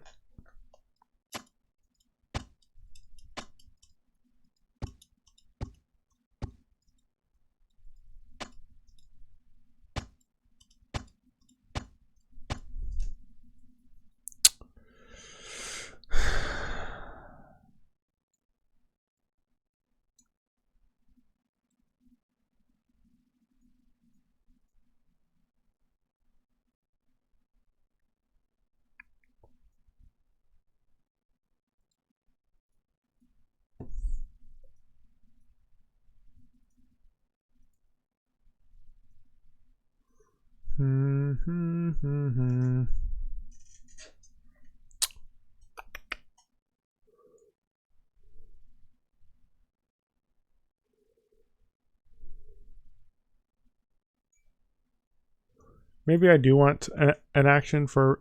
Maybe I do want an action for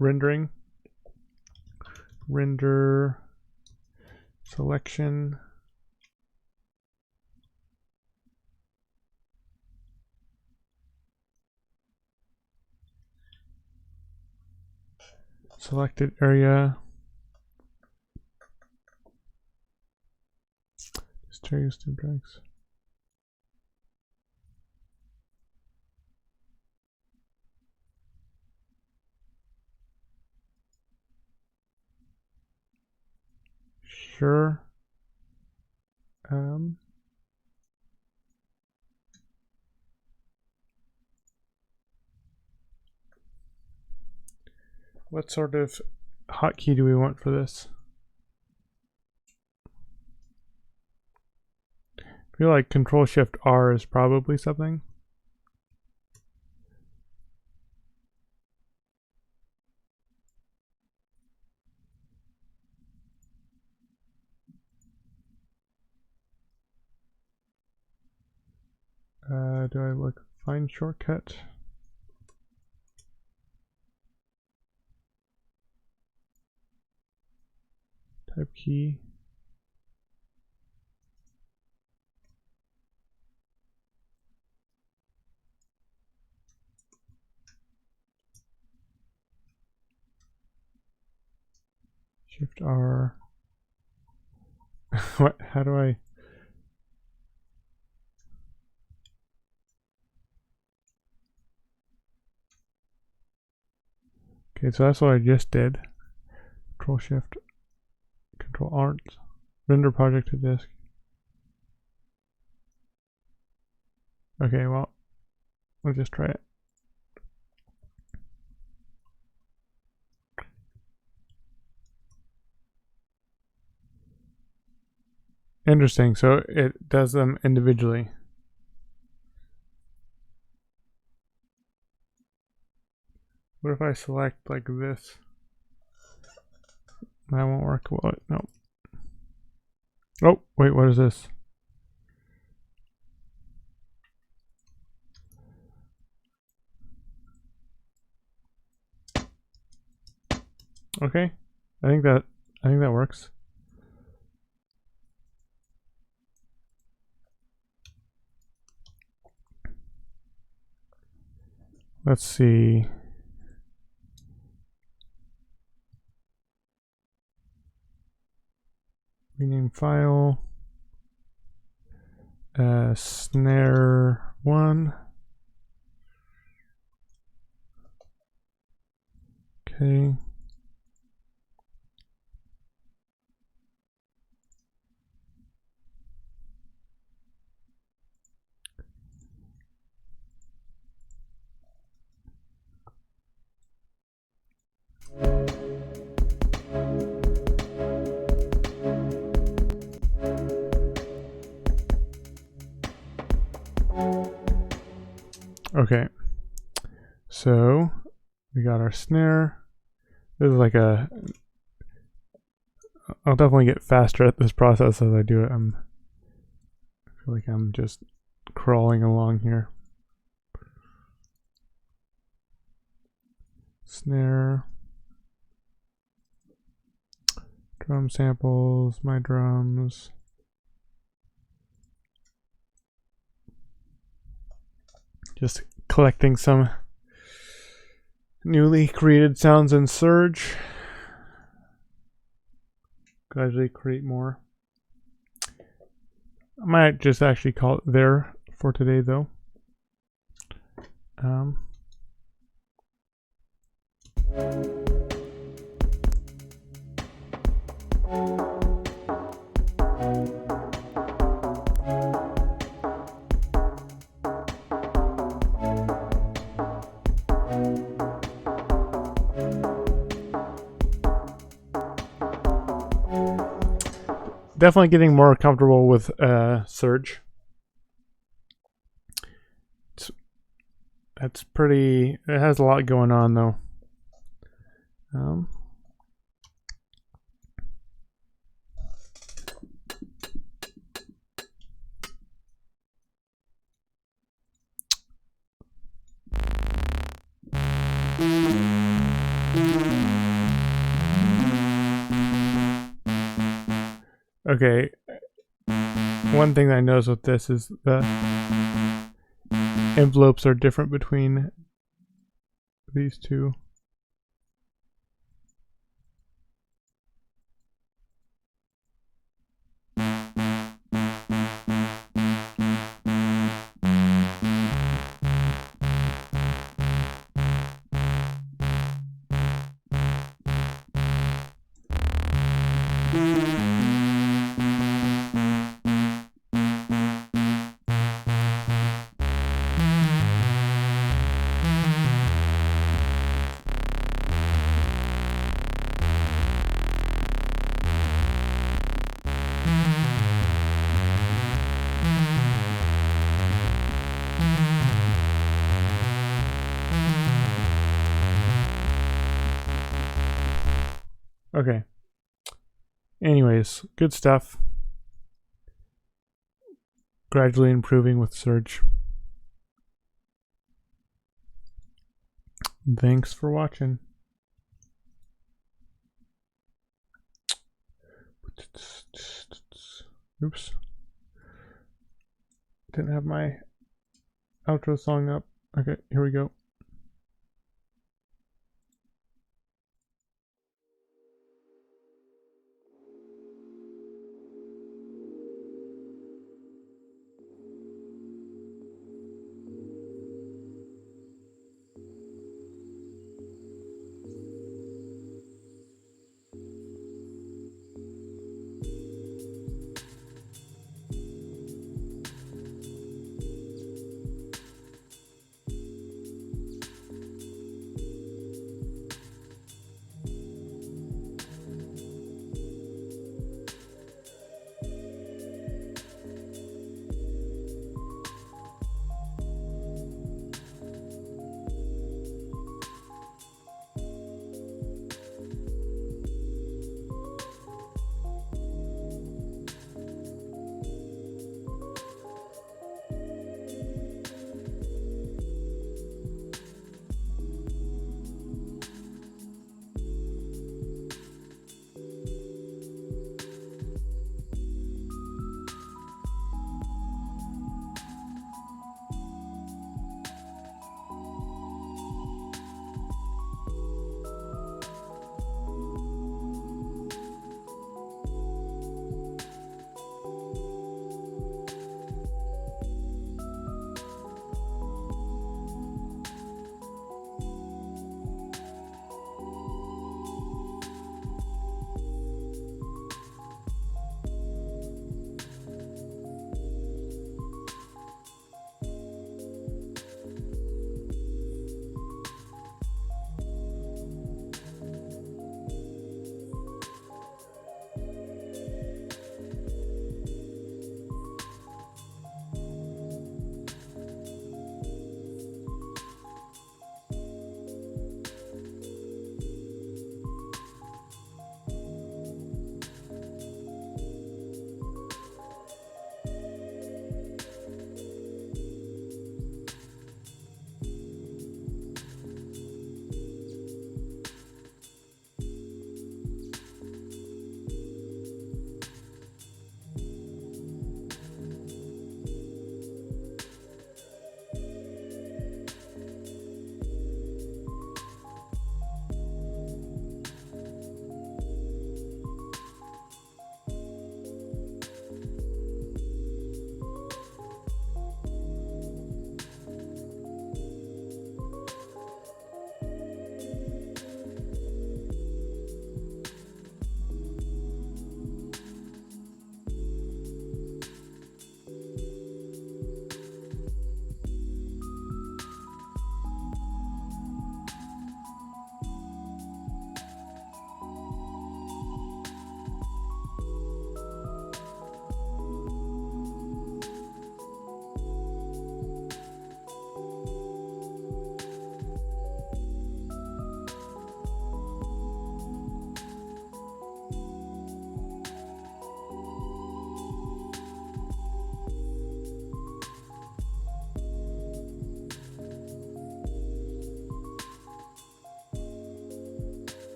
rendering. Render selection. Selected area. Stereo stem tracks. Sure. What sort of hotkey do we want for this? I feel like Control-Shift-R is probably something. Do I look find shortcut? Type key. Shift R. What? How do I? Okay, so that's what I just did. Control Shift, Control Alt, render project to disk. Okay, well, we'll just try it. Interesting, so it does them individually. What if I select like this? That won't work. Well, no. Oh, wait, what is this? Okay, I think that works. Let's see. Rename file. Snare 1. Okay. Okay, so we got our snare. This is like a. I'll definitely get faster at this process as I do it. I feel like I'm just crawling along here. Snare. Drum samples, my drums. Just collecting some newly created sounds in Surge. Gradually create more. I might just actually call it there for today though. Definitely getting more comfortable with Surge. That's pretty. It has a lot going on though. Okay. One thing that I noticed with this is the envelopes are different between these two. Okay. Anyways, good stuff. Gradually improving with Surge. Thanks for watching. Oops. Didn't have my outro song up. Okay, here we go.